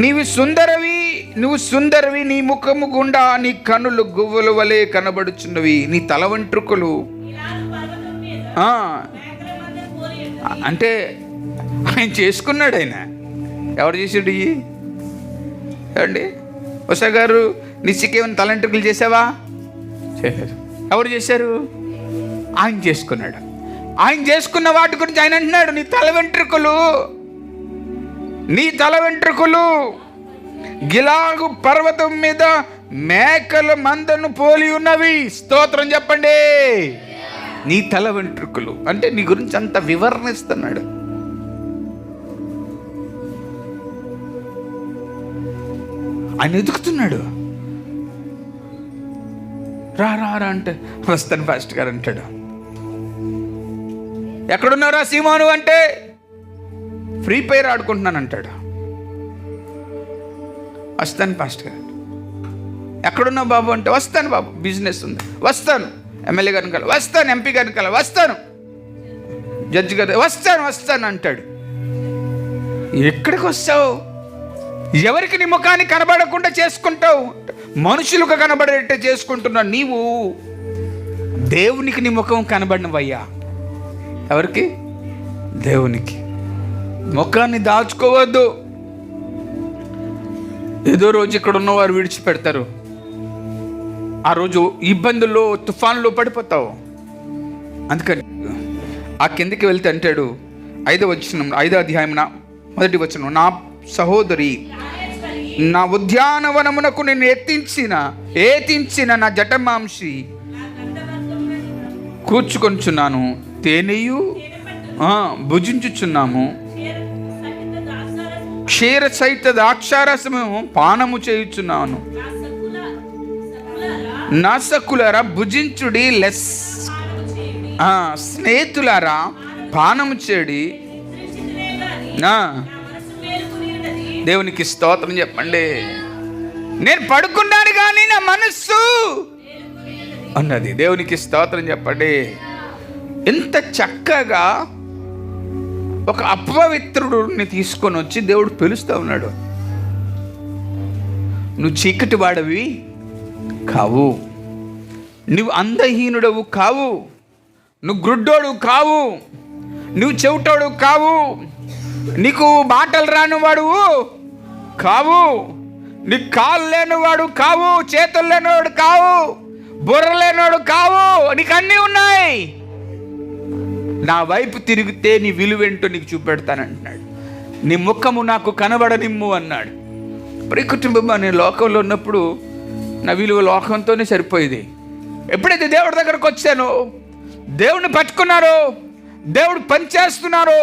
[SPEAKER 1] నీవు సుందరవి, నువ్వు సుందరవి, నీ ముఖము గుండా నీ కన్నులు గువ్వల వలె కనబడుచున్నవి, నీ తల వెంట్రుకలు. అంటే ఆయన చేసుకున్నాడు. ఆయన ఎవరు చేసాడు? ఏమండి ఉషా గారు, నిశ్చికేమని తల వెంట్రుకలు చేసావా? చేయలేదు. ఎవరు చేశారు? ఆయన చేసుకున్నాడు. ఆయన చేసుకున్న వాటి గురించి ఆయన అంటున్నాడు, నీ తల వెంట్రుకలు గిలాగు పర్వతం మీద మేకల మందను పోలి ఉన్నవి. స్తోత్రం చెప్పండి. నీ తల వెంట్రుకలు అంటే నీ గురించి అంత వివరణ ఇస్తున్నాడు. ఆయన ఎదుగుతున్నాడు. రా అంటే వస్తాను ఫాస్ట్ గారు అంటాడు. ఎక్కడున్నారా సీమోను అంటే ఫ్రీ ఫైర్ ఆడుకుంటున్నాను అంటాడు. వస్తాను ఫాస్ట్ గారు. ఎక్కడున్నావు బాబు అంటే వస్తాను బాబు, బిజినెస్ ఉంది, వస్తాను. ఎమ్మెల్యే గారిని కల వస్తాను, ఎంపీ గారిని కల వస్తాను, జడ్జి గారు వస్తాను అంటాడు. ఎక్కడికి వస్తావు? ఎవరికి నీ ముఖాన్ని కనబడకుండా చేసుకుంటావు? మనుషులకు కనబడేట్టే చేసుకుంటున్నావు. నీవు దేవునికి నీ ముఖం కనబడినవయ్యా. ఎవరికి? దేవునికి. ముఖాన్ని దాచుకోవద్దు. ఏదో రోజు ఇక్కడ ఉన్నవారు విడిచిపెడతారు, ఆ రోజు ఇబ్బందుల్లో తుఫాన్లో పడిపోతావు. అందుకని ఆ కిందకి వెళ్తే అంటాడు 5వ అధ్యాయం 1వ వచనం, నా సహోదరి, నా ఉద్యానవనమునకు నేను ఏతించిన నా జటమాంసి కూర్చుకొంచున్నాను, తేనెయు భుజించుచున్నాము, క్షీర సహిత ద్రాక్షారసము పానము చేయుచున్నాను. నా సకులారా భుజించుడి, స్నేహితులారా పానము చేడి. దేవునికి స్తోత్రం చెప్పండి. నేను పడుకున్నాను కానీ నా మనస్సు అన్నది. దేవునికి స్తోత్రం చెప్పండి. ఎంత చక్కగా ఒక అపవిత్రుడిని తీసుకొని వచ్చి దేవుడు పిలుస్తూ ఉన్నాడు. నువ్వు చీకటి వాడవి కావు, నువ్వు అందహీనుడవు కావు, నువ్వు గ్రుడ్డోడు కావు, నువ్వు చెవిటోడు కావు, నీకు మాటలు రానివాడు కావు, నీకు కాళ్ళు లేనివాడు కావు, చేతులు లేనివాడు కావు, బుర్ర లేనివాడు కావు, నీకు అన్నీ ఉన్నాయి. నా వైపు తిరిగితే నీ విలువేంటో నీకు చూపెడతానంటున్నాడు. నీ ముఖము నాకు కనబడనిమ్ము అన్నాడు. ప్రియ కుటుంబం, నేను లోకంలో ఉన్నప్పుడు నా విలువ లోకంతోనే సరిపోయేది. ఎప్పుడైతే దేవుడి దగ్గరకు వచ్చానో, దేవుడిని పట్టుకున్నారో, దేవుడు పనిచేస్తున్నారో,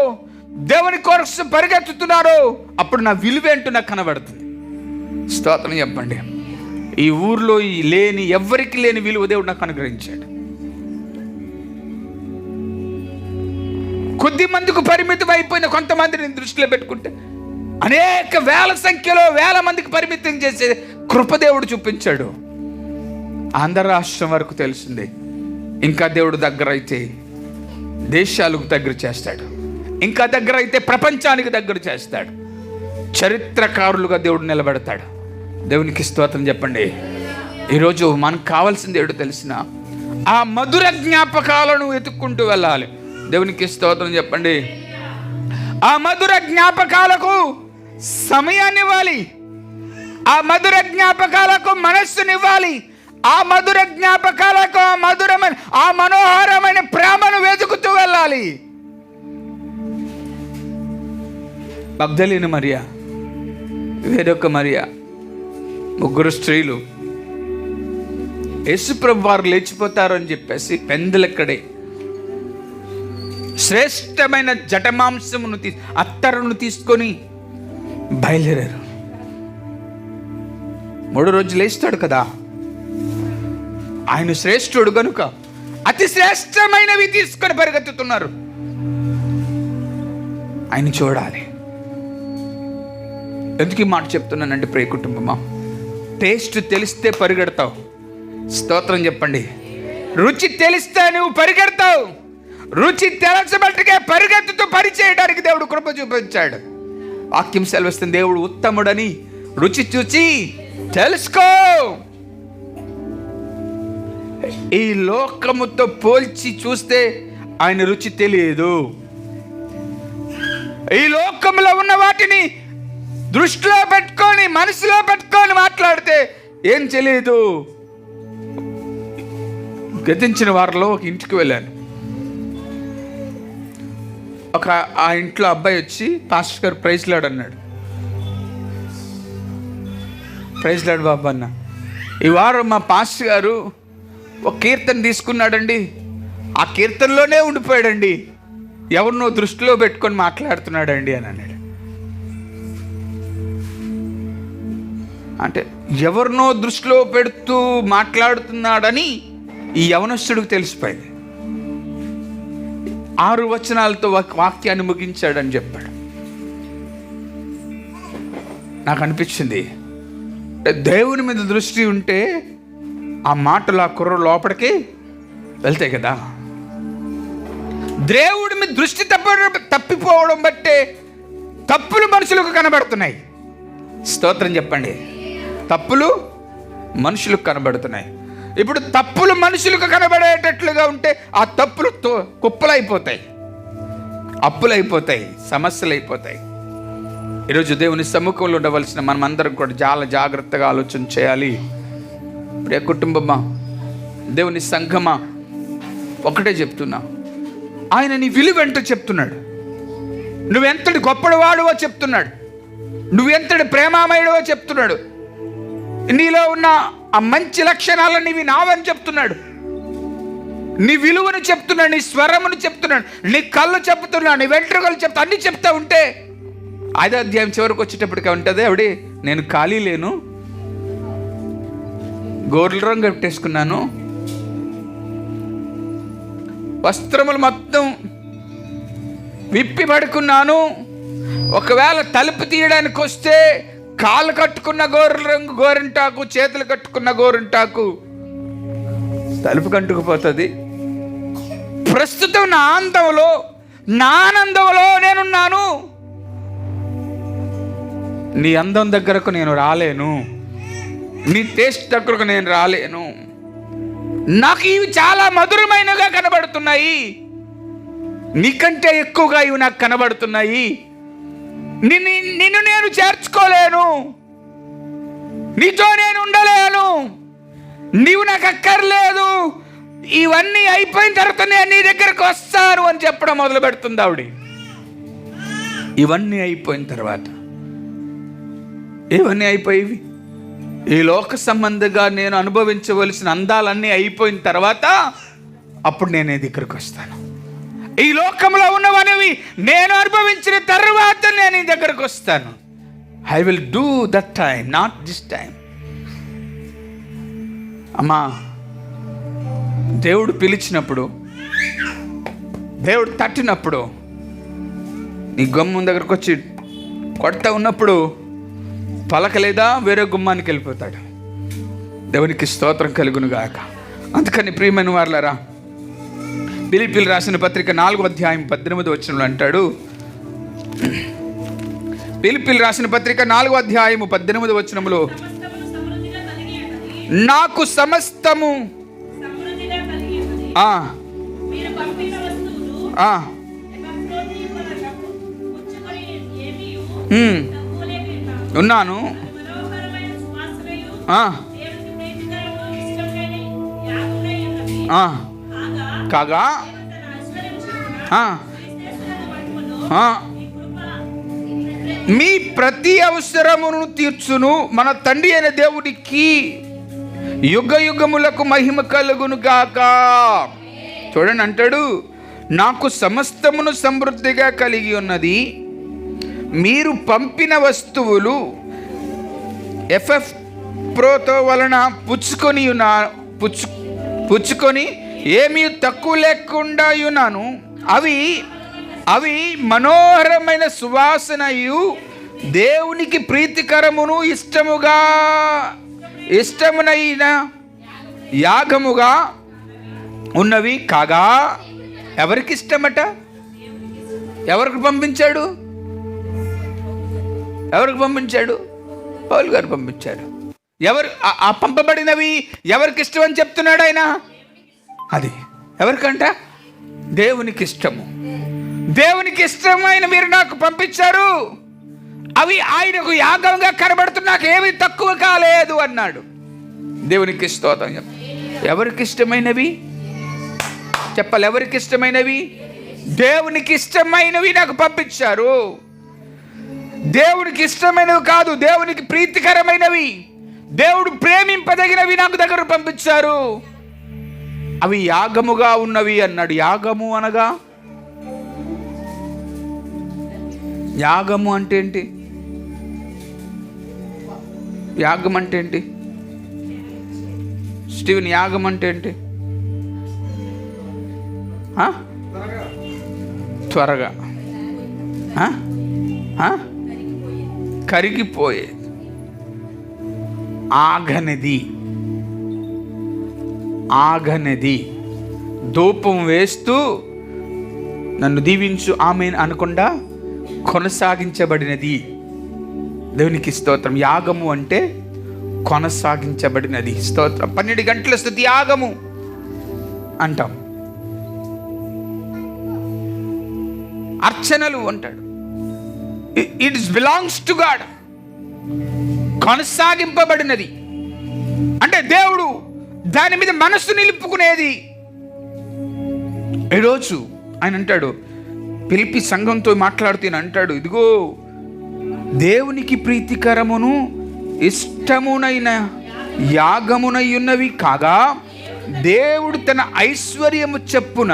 [SPEAKER 1] దేవుని కొరకు పరిగెత్తుతున్నారో, అప్పుడు నా విలువేంటో నాకు కనబడుతుంది. స్తోత్రం చెప్పండి. ఈ ఊర్లో ఎవరికి లేని విలువ దేవుడు నాకు అనుగ్రహించాడు. కొద్ది మందికి పరిమితం అయిపోయిన కొంతమందిని దృష్టిలో పెట్టుకుంటే అనేక వేల మందికి పరిమితం చేసే కృపదేవుడు చూపించాడు. ఆంధ్ర రాష్ట్రం వరకు తెలిసిందే. ఇంకా దేవుడు దగ్గర అయితే దేశాలకు దగ్గర చేస్తాడు, ఇంకా దగ్గర అయితే ప్రపంచానికి దగ్గర చేస్తాడు. చరిత్రకారులుగా దేవుడు నిలబెడతాడు. దేవునికి స్తోత్రం చెప్పండి. ఈరోజు మనకు కావాల్సింది ఏడు తెలిసిన ఆ మధుర జ్ఞాపకాలను వెతుక్కుంటూ వెళ్ళాలి. దేవునికి స్తోత్రం చెప్పండి. ఆ మధుర జ్ఞాపకాలకు సమయాన్ని ఇవ్వాలి, ఆ మధుర జ్ఞాపకాలకు మనస్సునివ్వాలి, ఆ మధుర జ్ఞాపకాలకు ఆ మనోహరమైన ప్రేమను వెతుకుతూ వెళ్ళాలి. మగ్దలేని మరియా, వేరొక మరియా, ముగ్గురు స్త్రీలు యేసుప్రభు వారు లేచిపోతారు అని చెప్పేసి పెందలక్కడే శ్రేష్టమైన జటమాంసమును అత్తరును తీసుకొని బయలుదేరారు. 3 రోజులు లేస్తాడు కదా, ఆయన శ్రేష్ఠుడు గనుక అతి శ్రేష్టమైనవి తీసుకొని పరిగెత్తుతున్నారు. ఆయన చూడాలి. ఎందుకు ఈ మాట చెప్తున్నానంటే, ప్రియ కుటుంబమా, టేస్ట్ తెలిస్తే పరిగెడతావు. స్తోత్రం చెప్పండి. రుచి తెలిస్తే నువ్వు పరిగెడతావు. రుచి తెలచబట్టుకే పరిగెత్తుతూ పని చేయడానికి దేవుడు కృప చూపించాడు. వాక్యం సెలవిస్తుంది, దేవుడు ఉత్తముడని రుచి చూచి తెలుసుకో. ఈ లోకముతో పోల్చి చూస్తే ఆయన రుచి తెలియదు. ఈ లోకంలో ఉన్న వాటిని దృష్టిలో పెట్టుకొని మనసులో పెట్టుకొని మాట్లాడితే ఏం తెలియదు. గతించిన వారిలో ఒక ఇంటికి వెళ్ళాను. ఆ ఇంట్లో అబ్బాయి వచ్చి, పాస్టర్ గారు ప్రైజ్ లాడ్ అన్నాడు. ప్రైజ్ లాడ్ బాబా అన్న. ఈ వారం మా పాస్టర్ గారు ఒక కీర్తన తీసుకున్నాడండి, ఆ కీర్తనలోనే ఉండిపోయాడండి, ఎవరినో దృష్టిలో పెట్టుకొని మాట్లాడుతున్నాడండి అని అన్నాడు. అంటే ఎవరినో దృష్టిలో పెడుతూ మాట్లాడుతున్నాడని ఈ యవనస్తుడికి తెలిసిపోయింది. 6 వచనాలతో వాక్యాన్ని ముగించాడని చెప్పాడు. నాకు అనిపించింది, దేవుని మీద దృష్టి ఉంటే ఆ మాటలు ఆ కుర్ర లోపలికి వెళ్తాయి కదా. దేవుడి మీద దృష్టి తప్పిపోవడం బట్టే తప్పులు మనుషులకు కనబడుతున్నాయి. స్తోత్రం చెప్పండి. తప్పులు మనుషులకు కనబడుతున్నాయి. ఇప్పుడు తప్పులు మనుషులకు కనబడేటట్లుగా ఉంటే ఆ తప్పులు కుప్పలైపోతాయి, అప్పులైపోతాయి, సమస్యలు అయిపోతాయి. ఈరోజు దేవుని సమ్ముఖంలో ఉండవలసిన మనం అందరం కూడా చాలా జాగ్రత్తగా ఆలోచన చేయాలి. ప్రియ కుటుంబమా, దేవుని సంఘమా, ఒకటే చెప్తున్నా, ఆయన నీ విలువెంటో చెప్తున్నాడు. నువ్వెంతటి గొప్పవాడువో చెప్తున్నాడు. నువ్వెంతటి ప్రేమామయుడవో చెప్తున్నాడు. నీలో ఉన్న ఆ మంచి లక్షణాలను ఇవి నావని చెప్తున్నాడు. నీ విలువను చెప్తున్నాడు, నీ స్వరమును చెప్తున్నాడు, నీ కళ్ళు చెప్తున్నాడు, నీ వెంట్రుకలు చెప్తా, అన్ని చెప్తా ఉంటే 5వ అధ్యాయం చివరికి వచ్చేటప్పటికి ఉంటుంది, ఆవిడే నేను ఖాళీ లేను, గోర్ల రంగు కట్టేసుకున్నాను, వస్త్రములు మొత్తం విప్పి పడుకున్నాను, ఒకవేళ తలుపు తీయడానికి వస్తే కాళ్ళు కట్టుకున్న గోర్ల రంగు గోరింటాకు, చేతులు కట్టుకున్న గోరింటాకు తలుపు కంటుకుపోతుంది. ప్రస్తుతం నా ఆనందంలో నేనున్నాను. నీ అందం దగ్గరకు నేను రాలేను, నీ టేస్ట్ దగ్గరకు నేను రాలేను. నాకు ఇవి చాలా మధురమైనగా కనబడుతున్నాయి, నీకంటే ఎక్కువగా ఇవి నాకు కనబడుతున్నాయి. నిన్ను నేను చేర్చుకోలేను, నీతో నేను ఉండలేను, నీవు నాకు అక్కర్లేదు, ఇవన్నీ అయిపోయిన తర్వాత నేను నీ దగ్గరకు వస్తాను అని చెప్పడం మొదలు పెడుతుంది ఆవిడ. ఇవన్నీ అయిపోయిన తర్వాత, ఇవన్నీ అయిపోయేవి ఈ లోక సంబంధంగా నేను అనుభవించవలసిన అందాలన్నీ అయిపోయిన తర్వాత అప్పుడు నేను నీ దగ్గరికి వస్తాను. ఈ లోకంలో ఉన్నవనేవి నేను అనుభవించిన తర్వాత నేను నీ దగ్గరకు వస్తాను. I will do that time, not this time. అమ్మా, దేవుడు పిలిచినప్పుడు, దేవుడు తట్టినప్పుడు, నీ గుమ్మం దగ్గరకు వచ్చి కొడతా ఉన్నప్పుడు పలకలేదా వేరే గుమ్మానికి వెళ్ళిపోతాడు. దేవునికి స్తోత్రం కలుగును గాక. అందుకని ప్రియమైన వారలారా, ఫిలిప్పీయులకు రాసిన పత్రిక 4వ అధ్యాయం 18వ వచనంలో అంటాడు, ఫిలిప్పీయులకు రాసిన పత్రిక 4వ అధ్యాయం 18వ వచనంలో, నాకు సమస్తము ఉన్నాను, కాగా మీ ప్రతి అవసరమును తీర్చును మన తండ్రి అయిన దేవుడికి యుగ యుగములకు మహిమ కలుగును గాక. చూడండి అంటాడు, నాకు సమస్తమును సమృద్ధిగా కలిగి ఉన్నది. మీరు పంపిన వస్తువులు ఎఫ్రోతో వలన పుచ్చుకొని ఏమీ తక్కువ లేకుండా ఉన్నాను. అవి మనోహరమైన సువాసనయు దేవునికి ప్రీతికరమును ఇష్టమునైన యాగముగా ఉన్నవి కాగా. ఎవరికి ఇష్టమట? ఎవరికి పంపించాడు? పౌలు గారు పంపించాడు. ఎవరు ఆ పంపబడినవి ఎవరికి ఇష్టం అని చెప్తున్నాడు ఆయన? అది ఎవరికంట? దేవునికి ఇష్టము. దేవునికి ఇష్టమైన మీరు నాకు పంపించారు, అవి ఆయనకు యాగంగా కనబడుతున్నా నాకు ఏమీ తక్కువ కాలేదు అన్నాడు. దేవునికి స్తోత్రం. ఎవరికి ఇష్టమైనవి చెప్పాలి. ఎవరికి ఇష్టమైనవి? దేవునికి ఇష్టమైనవి నాకు పంపించారు. దేవునికి ఇష్టమైనవి కాదు, దేవునికి ప్రీతికరమైనవి, దేవుడు ప్రేమింపదగినవి నాకు దగ్గర పంపించారు. అవి యాగముగా ఉన్నవి అన్నాడు. యాగము అనగా, యాగము అంటే ఏంటి? యాగం అంటే ఏంటి స్టీవెన్? యాగం అంటే ఏంటి? త్వరగా కరిగిపోయే, ఆగనిది, ధూపం వేస్తూ నన్ను దీవించు ఆమెన్ అనకుండా కొనసాగించబడినది. దేవునికి స్తోత్రం. యాగము అంటే కొనసాగించబడినది. స్తోత్రం. 12 గంటల స్తుతి యాగము అంటాం. అర్చనలు అంటాడు. It belongs to God. కొనసాగింపబడినది అంటే దేవుడు దాని మీద మనస్సు నిలుపుకునేది. ఈరోజు ఆయన అంటాడు, పిలిపి సంఘంతో మాట్లాడుతూ అంటాడు, ఇదిగో దేవునికి ప్రీతికరమును ఇష్టమునైన యాగమునై ఉన్నవి కాగా, దేవుడు తన ఐశ్వర్యము చెప్పున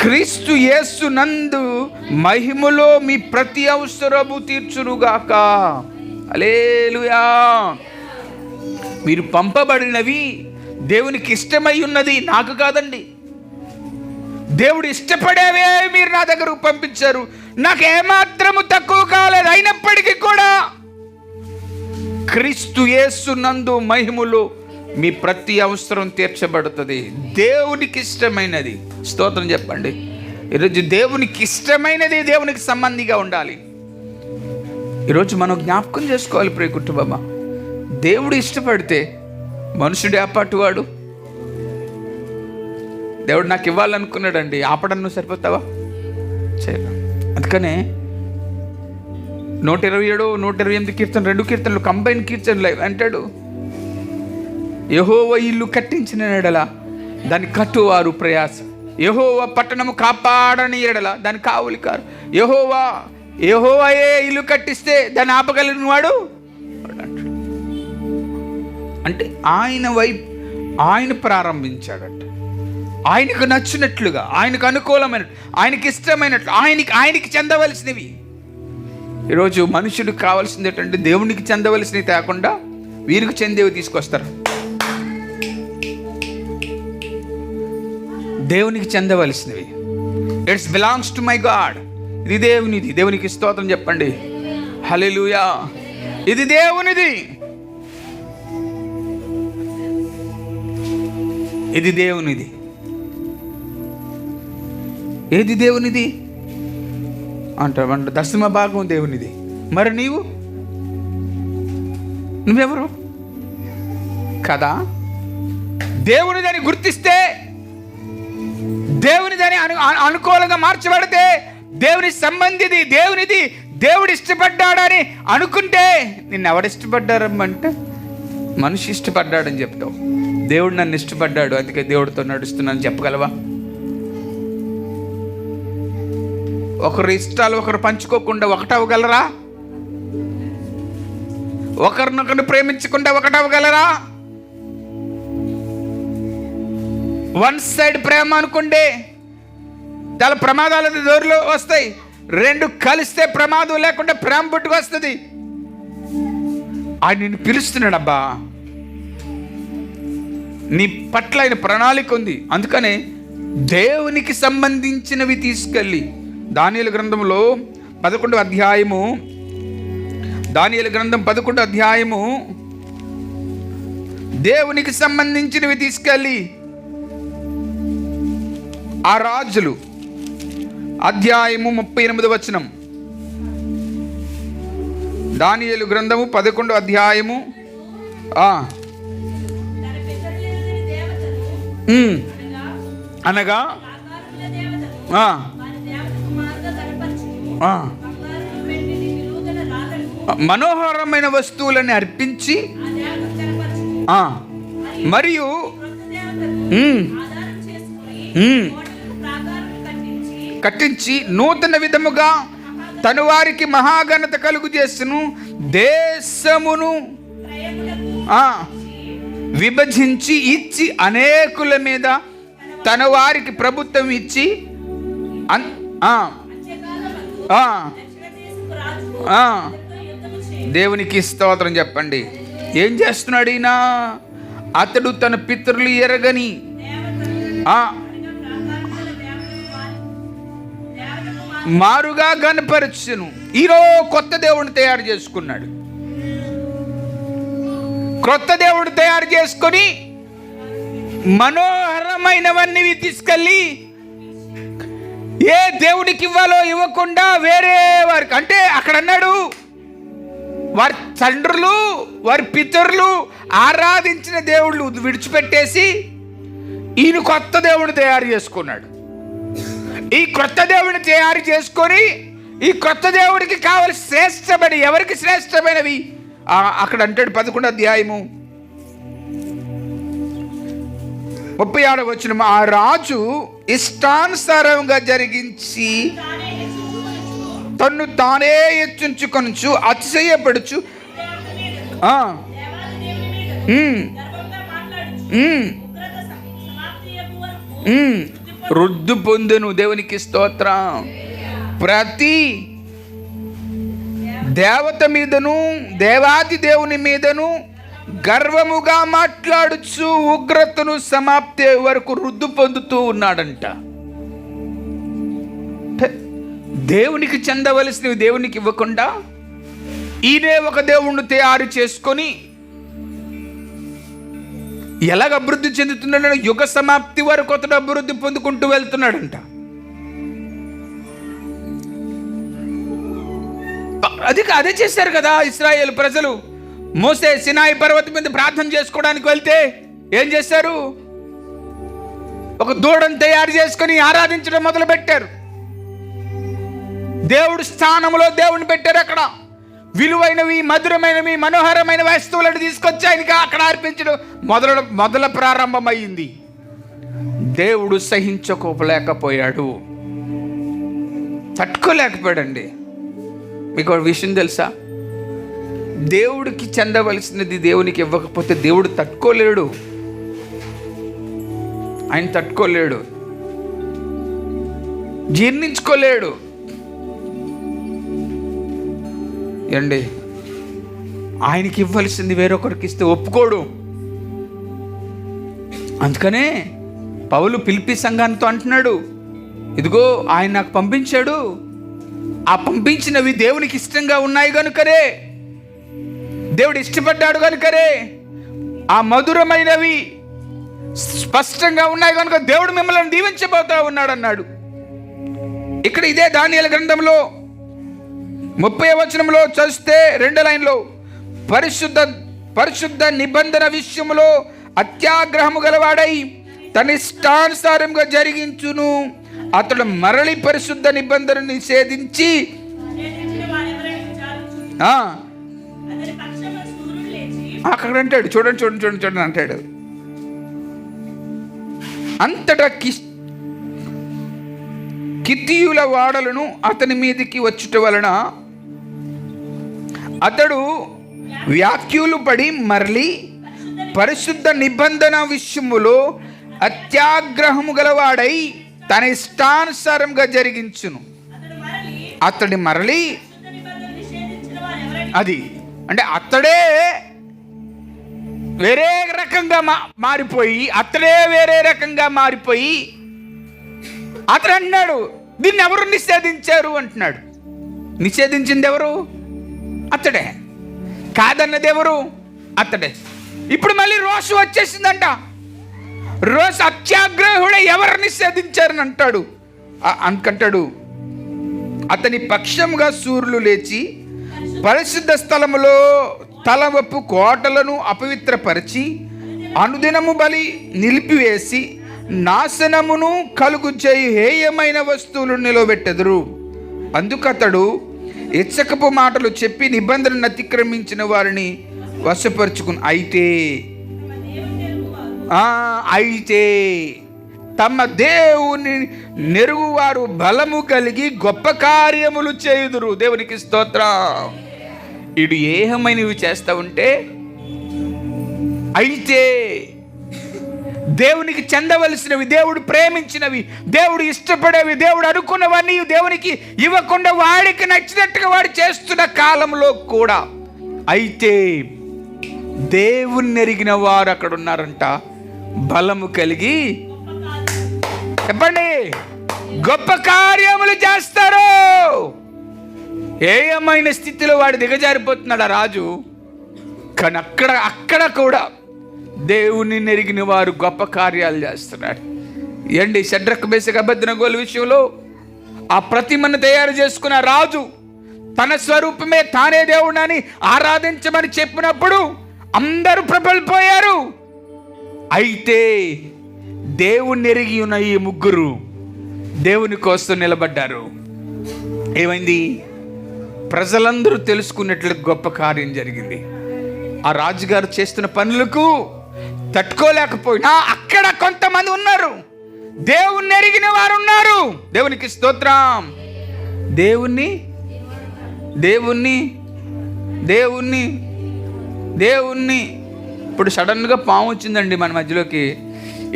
[SPEAKER 1] క్రీస్తు యేసు నందు మహిమలో మీ ప్రతి అవసరము తీర్చునుగాక. హల్లెలూయా. మీరు పంపబడినవి దేవునికి ఇష్టమై ఉన్నది, నాకు కాదండి. దేవుడు ఇష్టపడేవే మీరు నా దగ్గరకు పంపించారు. నాకు ఏమాత్రము తక్కువ కాలేదు. అయినప్పటికీ కూడా క్రీస్తు యేసు నందు మహిమలో మీ ప్రతి అవసరం తీర్చబడుతుంది. దేవునికి ఇష్టమైనది. స్తోత్రం చెప్పండి. ఈరోజు దేవునికి ఇష్టమైనది దేవునికి సంబంధిగా ఉండాలి. ఈరోజు మనం జ్ఞాపకం చేసుకోవాలి ప్రియ కుటుంబమా, దేవుడు ఇష్టపడితే మనుషుడు ఏపాటువాడు. దేవుడు నాకు ఇవ్వాలనుకున్నాడండి, ఆపడం నువ్వు సరిపోతావా? చేయను. అందుకనే 127, 128 కీర్తన, 2 కీర్తనలు కంబైన్ కీర్తనలు అంటాడు, యెహోవా ఇల్లు కట్టించిన ఎడల దాన్ని కట్టువారు ప్రయాస, యెహోవా పట్టణము కాపాడని ఎడల దాన్ని కావులికారు. యెహోవాయే ఇల్లు కట్టిస్తే దాన్ని ఆపగలిగిన వాడు అంటే ఆయన ప్రారంభించాడట. ఆయనకు నచ్చినట్లుగా, ఆయనకు అనుకూలమైనట్లు, ఆయనకి ఇష్టమైనట్లు, ఆయనకి చెందవలసినవి. ఈరోజు మనుషుడికి కావాల్సింది ఏంటంటే దేవునికి చెందవలసినవి తేకుండా వీరికి చెందేవి తీసుకొస్తారు. దేవునికి చెందవలసినవి, it's belongs to my God. ఇది దేవునిది. దేవునికి స్తోత్రం చెప్పండి. హల్లెలూయా. ఇది దేవునిది, ఇది దేవునిది. ఏది దేవునిది అంటావంట? 10వ భాగం దేవునిది. మరి నువ్వెవరు కదా? దేవునిదని గుర్తిస్తే, దేవునిదని అనుకూలంగా మార్చబడితే, దేవుని సంబంధిది, దేవునిది, దేవుడు ఇష్టపడ్డాడని అనుకుంటే, నిన్నెవడు ఇష్టపడ్డారమ్మంటే మనిషి ఇష్టపడ్డాడని చెప్తావు. దేవుడు నన్ను ఇష్టపడ్డాడు అందుకే దేవుడితో నడుస్తున్నాను చెప్పగలవా? ఒకరు ఇష్టాలు ఒకరు పంచుకోకుండా ఒకటవగలరా? ఒకరినొకరు ప్రేమించకుండా ఒకటవగలరా? వన్ సైడ్ ప్రేమ అనుకుంటే చాలా ప్రమాదాల దోరులో వస్తాయి. రెండు కలిస్తే ప్రమాదం లేకుండా ప్రేమ పుట్టుకొస్తుంది. ఆయన నిన్ను పిలుస్తున్నాడు. అబ్బా, నీ పట్ల ఆయన ప్రణాళిక ఉంది. అందుకనే దేవునికి సంబంధించినవి తీసుకెళ్ళి దానియేలు గ్రంథంలో 11వ అధ్యాయము, దానియేలు గ్రంథం 11వ అధ్యాయము, దేవునికి సంబంధించినవి తీసుకెళ్ళి ఆ రాజులు అధ్యాయము 38వ వచనం, దానియేలు గ్రంథము 11వ అధ్యాయము అనగా మనోహరమైన వస్తువులని అర్పించి మరియు కట్టించి నూతన విధముగా తను వారికి మహాఘనత కలుగు చేస్తును. దేశమును విభజించి ఇచ్చి అనేకుల మీద తన వారికి ప్రభుత్వం ఇచ్చి దేవునికి స్తోత్రం చెప్పండి. ఏం చేస్తున్నాడు ఈయన? అతడు తన పితరులు ఎరగని మారుగా గణపరచును. ఈరోజు కొత్త దేవుడిని తయారు చేసుకున్నాడు. క్రొత్త దేవుడు తయారు చేసుకొని మనోహరమైనవన్నీ తీసుకెళ్ళి ఏ దేవుడికి ఇవ్వాలో ఇవ్వకుండా వేరే వారికి, అంటే అక్కడ అన్నాడు వారి తండ్రులు వారి పితరులు ఆరాధించిన దేవుళ్ళు విడిచిపెట్టేసి ఈయన కొత్త దేవుడిని తయారు చేసుకున్నాడు. ఈ కొత్త దేవుడిని తయారు చేసుకొని ఈ కొత్త దేవుడికి కావలసి శ్రేష్టమైన, ఎవరికి శ్రేష్టమైనవి అక్కడ అంటాడు 11వ అధ్యాయము 36వ వచనం, ఆ రాజు ఇష్టానుసారంగా జరిగించి తన్ను తానే హెచ్చించుకొనుచు అతిశయపడుచు వృద్ధి పొందును. దేవునికి స్తోత్రం. ప్రతి దేవత మీదను దేవాది దేవుని మీదను గర్వముగా మాట్లాడుచు ఉగ్రతను సమాప్తి వరకు వృద్ధి పొందుతూ ఉన్నాడంట. దేవునికి చెందవలసినవి దేవునికి ఇవ్వకుండా ఈయనే ఒక దేవుణ్ణి తయారు చేసుకొని ఎలాగ అభివృద్ధి చెందుతున్నాడు? యుగ సమాప్తి వరకు అతడు అభివృద్ధి పొందుకుంటూ వెళ్తున్నాడంట. అదే చేశారు కదా ఇశ్రాయేలు ప్రజలు. మోసే సినాయి పర్వతం మీద ప్రార్థన చేసుకోవడానికి వెళ్తే ఏం చేశారు? ఒక దూడను తయారు చేసుకొని ఆరాధించడం మొదలు పెట్టారు. దేవుడు స్థానంలో దేవుని పెట్టారు. అక్కడ విలువైనవి, మధురమైనవి, మనోహరమైన వస్తువులను తీసుకొచ్చి ఆయనకి అక్కడ అర్పించడం మొదల ప్రారంభమైంది. దేవుడు సహించుకోలేకపోయాడు, తట్టుకోలేకపోయాడండి. మీకు ఒక విషయం తెలుసా? దేవుడికి చెందవలసినది దేవునికి ఇవ్వకపోతే దేవుడు తట్టుకోలేడు. ఆయన తట్టుకోలేడు, జీర్ణించుకోలేడు. ఏండి, ఆయనకి ఇవ్వాల్సింది వేరొకరికి ఇస్తే ఒప్పుకోడు. అందుకనే పౌలు ఫిలిప్పీ సంఘానితో అంటున్నాడు, ఇదిగో ఆయన నాకు పంపించాడు, ఆ పంపించినవి దేవునికి ఇష్టంగా ఉన్నాయి కనుకనే, దేవుడు ఇష్టపడ్డాడు కనుకనే, ఆ మధురమైనవి స్పష్టంగా ఉన్నాయి కనుక దేవుడు మిమ్మల్ని దీవించబోతా ఉన్నాడు అన్నాడు. ఇక్కడ ఇదే దానియేలు గ్రంథంలో 30వ వచనంలో చూస్తే 2వ లైన్లో, పరిశుద్ధ నిబంధన విషయంలో అత్యాగ్రహము గలవాడై తన ఇష్టానుసారంగా జరిగించును. అతడు మరలి పరిశుద్ధ నిబంధన నిషేధించి అక్కడ అంటాడు, చూడండి అంటాడు, అంతటా కిత్తీయుల వాడలను అతని మీదకి వచ్చుట వలన అతడు వ్యాఖ్యలు పడి మరలి పరిశుద్ధ నిబంధన విషయములో అత్యాగ్రహము గలవాడై తన ఇష్టానుసారంగా జరిగించును. అతడి మరలి అది అంటే అతడే వేరే రకంగా మారిపోయి అతడు అన్నాడు, దీన్ని ఎవరు నిషేధించారు అంటున్నాడు. నిషేధించింది ఎవరు? అతడే. కాదన్నది ఎవరు? అతడే. ఇప్పుడు మళ్ళీ రోషు వచ్చేసిందంట. రోషు అత్యాగ్రహుడే ఎవరు నిషేధించారని అంటాడు. అనుకంటాడు, అతని పక్షంగా సూర్యులు లేచి పరిశుద్ధ స్థలములో తలవప్పు కోటలను అపవిత్రపరిచి అనుదినము బలి నిలిపివేసి నాశనమును కలుగు చేయి హేయమైన వస్తువులను నిలవబెట్టెదరు. అందుకతడు ఇచ్చకపు మాటలు చెప్పి నిబంధనను అతిక్రమించిన వారిని వశపరుచుకుని అయితే తమ దేవుని నెరుగువారు బలము కలిగి గొప్ప కార్యములు చేయుదురు. దేవునికి స్తోత్రం. ఇడు ఏమైనవి చేస్తా ఉంటే అయితే దేవునికి చెందవలసినవి, దేవుడు ప్రేమించినవి, దేవుడు ఇష్టపడేవి, దేవుడు అనుకున్నవన్నీ దేవునికి ఇవ్వకుండా వాడికి నచ్చినట్టుగా వాడు చేస్తున్న కాలంలో కూడా అయితే దేవుణ్ణి ఎరిగిన వారు అక్కడ ఉన్నారంట, బలము కలిగి, చెప్పండి, గొప్ప కార్యములు చేస్తారు. ఏమైన స్థితిలో వాడు దిగజారిపోతున్నాడు ఆ రాజు. కానీ అక్కడ కూడా దేవుని నెరిగిన వారు గొప్ప కార్యాలు చేస్తున్నాడు. ఏంటి? షడ్రక్ మేషక్ అబేద్నెగోల విషయంలో ఆ ప్రతిమను తయారు చేసుకున్న రాజు తన స్వరూపమే తానే దేవుడని ఆరాధించమని చెప్పినప్పుడు అందరూ ప్రబలిపోయారు. అయితే దేవుణ్ణి ఎరిగి ఉన్న ఈ ముగ్గురు దేవుని కోసం నిలబడ్డారు. ఏమైంది? ప్రజలందరూ తెలుసుకున్నట్లు గొప్ప కార్యం జరిగింది. ఆ రాజుగారు చేస్తున్న పనులకు తట్టుకోలేకపోయినా అక్కడ కొంతమంది ఉన్నారు, దేవుణ్ణి ఎరిగిన వారు ఉన్నారు. దేవునికి స్తోత్రం. దేవుణ్ణి దేవుణ్ణి దేవుణ్ణి దేవుణ్ణి ఇప్పుడు సడన్గా పాము వచ్చిందండి మన మధ్యలోకి,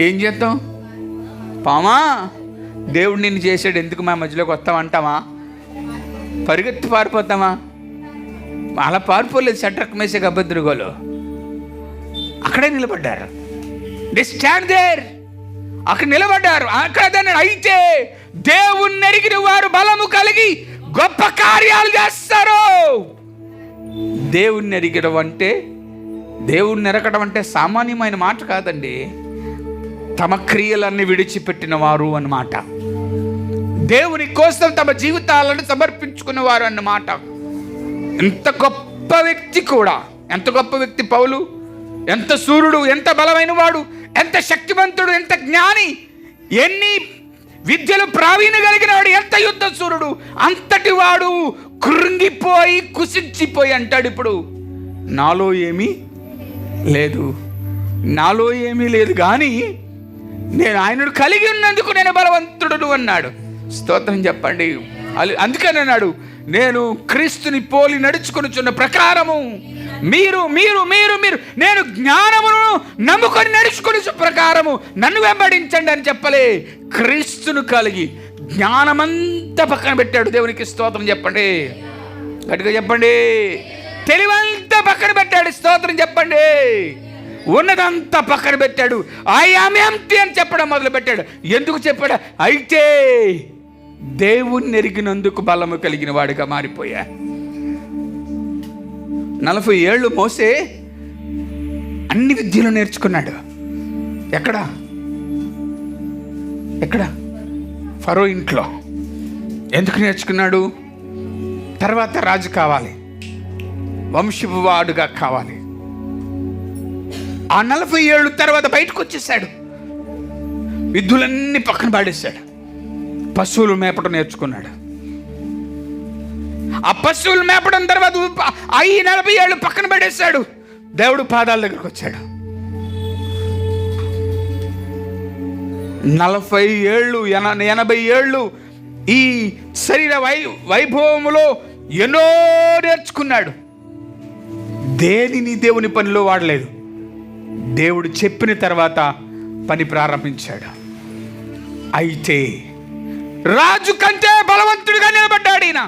[SPEAKER 1] ఏం చేద్దాం? పామా, దేవుడు నిన్ను చేసాడు, ఎందుకు మా మధ్యలోకి వస్తామంటామా? పరిగెత్తి పారిపోతామా? అలా పారిపోలేదు. షడ్రక్ మేషక్ అబేద్నెగోలు అక్కడే నిలబడ్డారు. They stand there. అక్కడ నిలబడ్డారు. అక్కడ అయితే దేవుణ్ణి ఎరిగిన వారు బలము కలిగి గొప్ప కార్యాలు చేస్తారు. దేవుణ్ణి ఎరగడం అంటే, దేవుణ్ణి ఎరగడం అంటే సామాన్యమైన మాట కాదండి. తమ క్రియలన్నీ విడిచిపెట్టిన వారు అన్నమాట. దేవుని కోసం తమ జీవితాలను సమర్పించుకున్నవారు అన్నమాట. ఎంత గొప్ప వ్యక్తి కూడా, ఎంత గొప్ప వ్యక్తి పౌలు, ఎంత సూర్యుడు, ఎంత బలమైన వాడు, ఎంత శక్తివంతుడు, ఎంత జ్ఞాని, ఎన్ని విద్యలు ప్రావీణ కలిగిన వాడు, ఎంత యుద్ధ సూర్యుడు, అంతటి వాడు కృంగిపోయి కుసించిపోయి అంటాడు, ఇప్పుడు నాలో ఏమీ లేదు కానీ నేను ఆయనను కలిగి ఉన్నందుకు నేను బలవంతుడు అన్నాడు. స్తోత్రం చెప్పండి. అందుకని అన్నాడు, నేను క్రీస్తుని పోలి నడుచుకొనుచున్న ప్రకారము మీరు మీరు మీరు మీరు నేను జ్ఞానమును నమ్ముకొని నడుచుకుని ప్రకారము నన్ను వెంబడించండి అని చెప్పలే. క్రీస్తును కలిగి జ్ఞానమంతా పక్కన పెట్టాడు. దేవునికి స్తోత్రం చెప్పండి, గట్టిగా చెప్పండి. తెలివంతా పక్కన పెట్టాడు. స్తోత్రం చెప్పండి. ఉన్నదంతా పక్కన పెట్టాడు. ఐ యామ్ ఎంప్టీ అని చెప్పడం మొదలు పెట్టాడు. ఎందుకు చెప్పాడు? అయితే దేవుణ్ణి ఎరిగినందుకు బలము కలిగిన వాడిగా మారిపోయా. 40 ఏళ్ళు మోసే అన్ని విద్యలు నేర్చుకున్నాడు. ఎక్కడ? ఫరో ఇంట్లో. ఎందుకు నేర్చుకున్నాడు? తర్వాత రాజు కావాలి, వంశపు వాడుగా కావాలి. ఆ 40 ఏళ్ళు తర్వాత బయటకు వచ్చేసాడు. విద్యులన్నీ పక్కన పాడేశాడు. పశువులు మేపడం నేర్చుకున్నాడు. ఆ పశువులు మేపడం తర్వాత 40 ఏళ్ళు పక్కన పడేశాడు. దేవుడు పాదాల దగ్గరకు వచ్చాడు. 40 ఏళ్ళు 80 ఏళ్ళు ఈ శరీర వైభవములో ఎన్నో నేర్చుకున్నాడు. దేనిని దేవుని పనిలో వాడలేదు. దేవుడు చెప్పిన తర్వాత పని ప్రారంభించాడు. అయితే రాజు కంటే బలవంతుడిగా నిలబడ్డాడు. ఈయన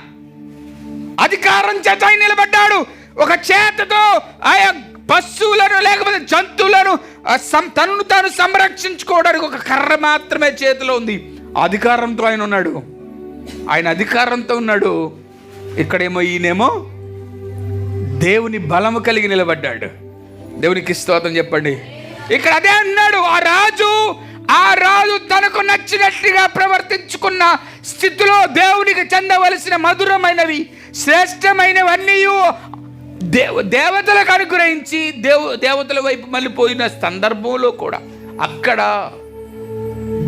[SPEAKER 1] అధికారం చేత ఆయన నిలబడ్డాడు. ఒక చేతతో ఆయా పశువులను లేకపోతే జంతువులను తనను తాను సంరక్షించుకోవడానికి ఒక కర్ర మాత్రమే చేతిలో ఉంది. అధికారంతో ఆయన ఉన్నాడు. ఆయన అధికారంతో ఉన్నాడు. ఇక్కడేమో ఈయనేమో దేవుని బలము కలిగి నిలబడ్డాడు. దేవునికి స్తోత్రం చెప్పండి. ఇక్కడ అదే అన్నాడు. ఆ రాజు తనకు నచ్చినట్టుగా ప్రవర్తించుకున్న స్థితిలో దేవునికి చెందవలసిన మధురమైనవి శ్రేష్టమైనవన్నీ దేవతలకు అనుగ్రహించి దేవతల వైపు మళ్ళీ పోయిన సందర్భంలో కూడా అక్కడ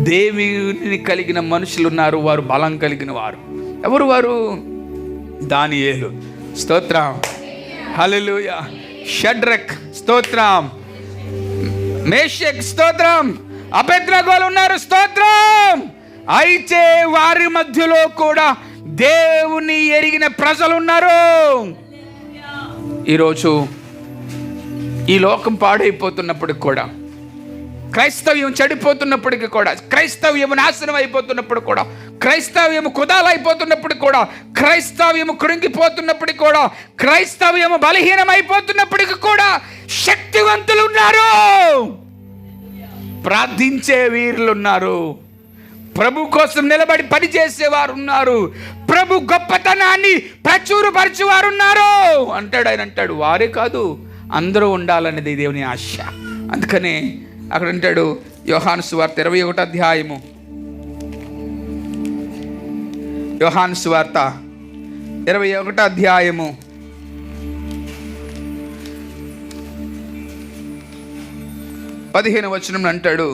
[SPEAKER 1] దేవుని కలిగిన మనుషులు ఉన్నారు. వారు బలం కలిగిన వారు. ఎవరు వారు? దానియేలు స్తోత్రం, హల్లెలూయా. షడ్రక్ స్తోత్రం, మేషక్ స్తోత్రం, అబేద్నెగోలు ఉన్నారు స్తోత్రం. అయితే వారి మధ్యలో కూడా దేవుని ఎరిగిన ప్రజలు ఉన్నారు. ఈరోజు ఈ లోకం పాడైపోతున్నప్పటికి కూడా, క్రైస్తవ్యం చెడిపోతున్నప్పటికీ కూడా, క్రైస్తవ్యం నాశనం అయిపోతున్నప్పుడు కూడా, క్రైస్తవ్యము కుదాలైపోతున్నప్పుడు కూడా, క్రైస్తవ్యము కృంగిపోతున్నప్పటికీ కూడా, క్రైస్తవ్యము బలహీనమైపోతున్నప్పటికీ కూడా శక్తివంతులు ఉన్నారు, ప్రార్థించే వీరులు ఉన్నారు, ప్రభు కోసం నిలబడి పనిచేసేవారు ఉన్నారు, ప్రభు గొప్పతనాన్ని ప్రచురపరిచేవారు ఉన్నారు అంటాడు. ఆయన అంటాడు వారే కాదు అందరూ ఉండాలనేది దేవుని ఆశ. అందుకనే అక్కడ అంటాడు యోహాను సువార్త 21వ అధ్యాయము, యోహాను సువార్త 21వ అధ్యాయము 15వ వచనం అంటాడు,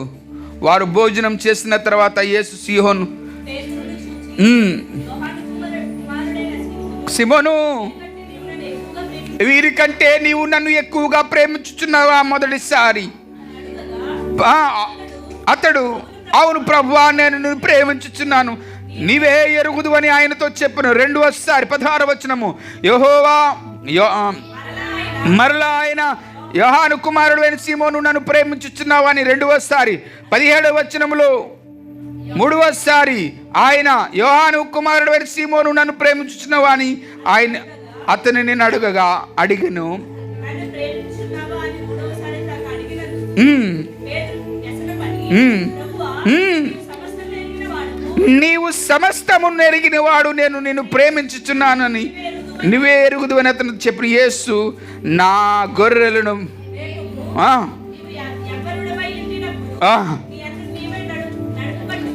[SPEAKER 1] వారు భోజనం చేసిన తర్వాత యేసు సీహోను, సిమోను, వీరికంటే నీవు నన్ను ఎక్కువగా ప్రేమించుచున్నావా మొదటిసారి? అతడు అవును ప్రభువా, నేను నిన్ను ప్రేమించుచున్నాను, నీవే ఎరుగుదు అని ఆయనతో చెప్పను. 2వసారి 16వ వచనము, యెహోవా మరలా ఆయన యోహాను కుమారుడు అయిన సీమోను నన్ను ప్రేమించుచున్నావా అని 2వసారి. 17వ వచనములో 3వసారి ఆయన యోహాను కుమారుడు అయిన సీమోను నన్ను ప్రేమించుచున్నావా అని ఆయన అతని నేను అడిగను. నీవు సమస్తము ఎరిగిన వాడు, నేను నిన్ను ప్రేమించుచున్నానని నువ్వే ఎరుగుదు అని అతను చెప్పిన యేసు, నా గొర్రెలను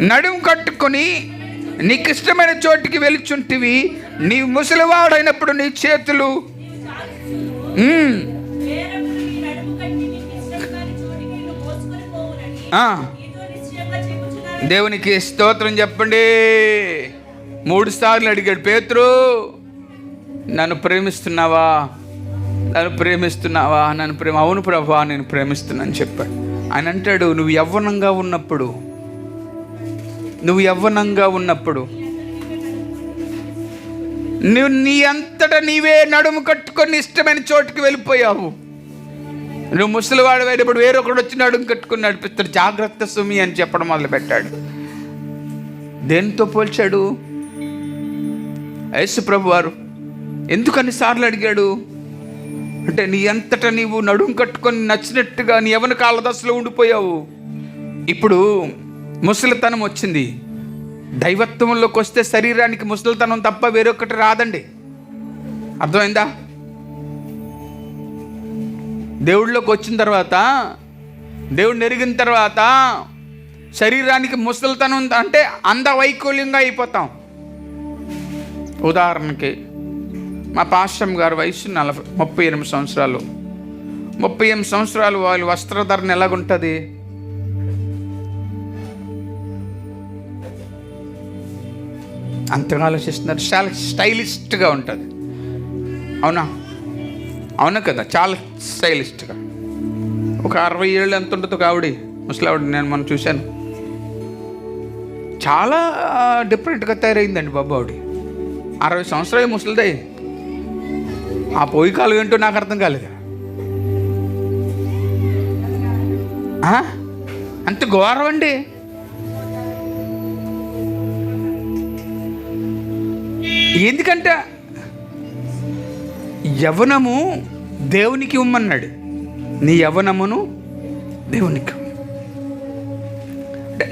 [SPEAKER 1] నడుము కట్టుకొని నీకు ఇష్టమైన చోటికి వెలుచుంటివి, నీ ముసలివాడైనప్పుడు నీ చేతులు దేవునికి స్తోత్రం చెప్పండి. 3 సార్లు అడిగాడు పేతురు, నన్ను ప్రేమిస్తున్నావా, నన్ను ప్రేమిస్తున్నావా, అవును ప్రభువా నేను ప్రేమిస్తున్నాను చెప్పాడు. ఆయన అంటాడు, నువ్వు యవ్వనంగా ఉన్నప్పుడు నువ్వు నీ అంతటా నీవే నడుము కట్టుకొని ఇష్టమైన చోటుకి వెళ్ళిపోయావు. నువ్వు ముసలివాడు అయినప్పుడు వేరొకడు వచ్చి నడుము కట్టుకుని నడిపిస్తాడు, జాగ్రత్త సుమి అని చెప్పడం మొదలుపెట్టాడు. దేనితో పోల్చాడు? యేసు ప్రభు వారు ఎందుకు అన్నిసార్లు అడిగాడు అంటే, నీ అంతటా నీవు నడుము కట్టుకొని నచ్చినట్టుగా నీ యవ్వన కాలదశలో ఉండిపోయావు. ఇప్పుడు ముసలితనం వచ్చింది. దైవత్వంలోకి వస్తే శరీరానికి ముసలితనం తప్ప వేరొకటి రాదండి. అర్థమైందా? దేవుడిలోకి వచ్చిన తర్వాత, దేవుడిని ఎరిగిన తర్వాత శరీరానికి ముసలితనం అంటే అందవైకల్యంగా అయిపోతాం. ఉదాహరణకి మా పాస్టమ్ గారి వయసు 38 సంవత్సరాలు. 38 సంవత్సరాలు వాళ్ళ వస్త్రధారణ ఎలాగుంటుంది? అంతగా ఆలోచిస్తున్నారు. చాలా స్టైలిష్గా ఉంటుంది. అవునా కదా? చాలా స్టైలిష్గా. ఒక 60 ఏళ్ళు ఎంత ఉంటుంది ఒక ఆవిడ, ముసలావిడ, నేను మనం చూశాను. చాలా డిఫరెంట్గా తయారైందండి బాబు ఆవిడ. 60 సంవత్సరాలు ముసలిదే. ఆ పోయి కాలు ఏంటో నాకు అర్థం కాలేదు. అంత ఘోరం అండి. ఎందుకంటే యవ్వనము దేవునికి ఇవ్వమన్నాడు. నీ యవ్వనమును దేవునికి,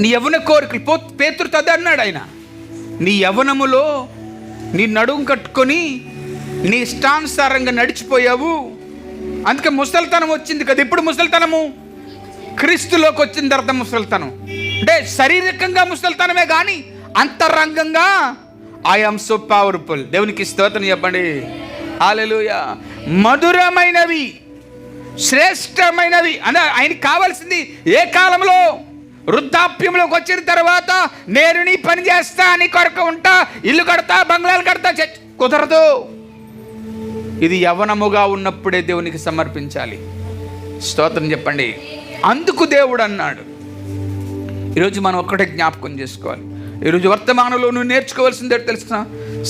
[SPEAKER 1] నీ యవ్వన కోరికలు పేతురు తద అన్నాడు ఆయన. నీ యవ్వనములో నీ నడుము కట్టుకొని నీ ఇష్టానుసారంగా నడిచిపోయావు, అందుకే ముసలితనం వచ్చింది కదా. ఇప్పుడు ముసలితనము క్రీస్తులోకి వచ్చిన తర్వాత ముసలితనం అంటే శారీరకంగా ముసలితనమే కానీ అంతరంగంగా ఐ యామ్ సో పవర్ఫుల్. దేవునికి స్తోత్రం చెప్పండి. హల్లెలూయా. మధురమైనవి, శ్రేష్టమైనవి అంటే ఆయనకి కావాల్సింది ఏ కాలంలో? వృద్ధాప్యంలోకి వచ్చిన తర్వాత నేను నీ పని చేస్తా, నీ కొరకు ఉంటా, ఇల్లు కడతా, బంగ్లాలు కడతా, కుదరదు. ఇది యవ్వనముగా ఉన్నప్పుడే దేవునికి సమర్పించాలి. స్తోత్రం చెప్పండి. అందుకు దేవుడు అన్నాడు. ఈరోజు మనం ఒక్కటే జ్ఞాపకం చేసుకోవాలి. ఈరోజు వర్తమానంలో నువ్వు నేర్చుకోవాల్సిందే తెలుసా?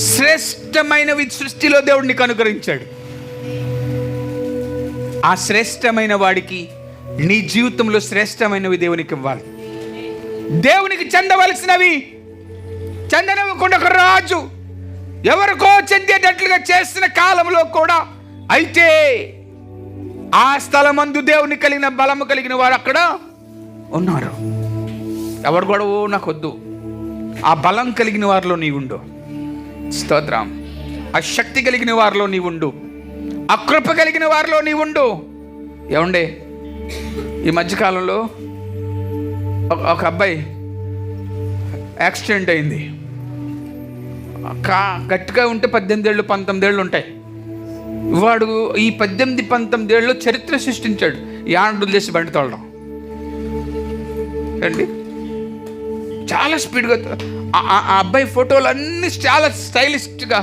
[SPEAKER 1] శ్రేష్టమైనవి సృష్టిలో దేవుడు నీకు అనుగ్రహించాడు. ఆ శ్రేష్టమైన వాడికి నీ జీవితంలో శ్రేష్టమైనవి దేవునికి ఇవ్వాలి. దేవునికి చెందవలసినవి చెందనివ్వకుండా ఒక రాజు ఎవరికో చెందేటట్లుగా చేసిన కాలంలో కూడా అయితే ఆ స్థలమందు దేవుని కలిగిన బలము కలిగిన వారు అక్కడ ఉన్నారు. ఎవరు కూడా నాకు వద్దు, ఆ బలం కలిగిన వారిలో నీవు ఉండు. స్తోత్రం. ఆ శక్తి కలిగిన వారిలో నీవు ఉండు, ఆ కృప కలిగిన వారిలో నీవు ఉండు. ఏమండే ఈ మధ్యకాలంలో ఒక అబ్బాయి యాక్సిడెంట్ అయింది. గట్టిగా ఉంటే 18 ఏళ్ళు 19 ఏళ్ళు ఉంటాయి. వాడు ఈ 18-19 ఏళ్ళు చరిత్ర సృష్టించాడు. యానండులు చేసి బండి తోలడం అండి. చాలా స్పీడ్గా ఆ అబ్బాయి ఫోటోలు అన్నీ చాలా స్టైలిష్గా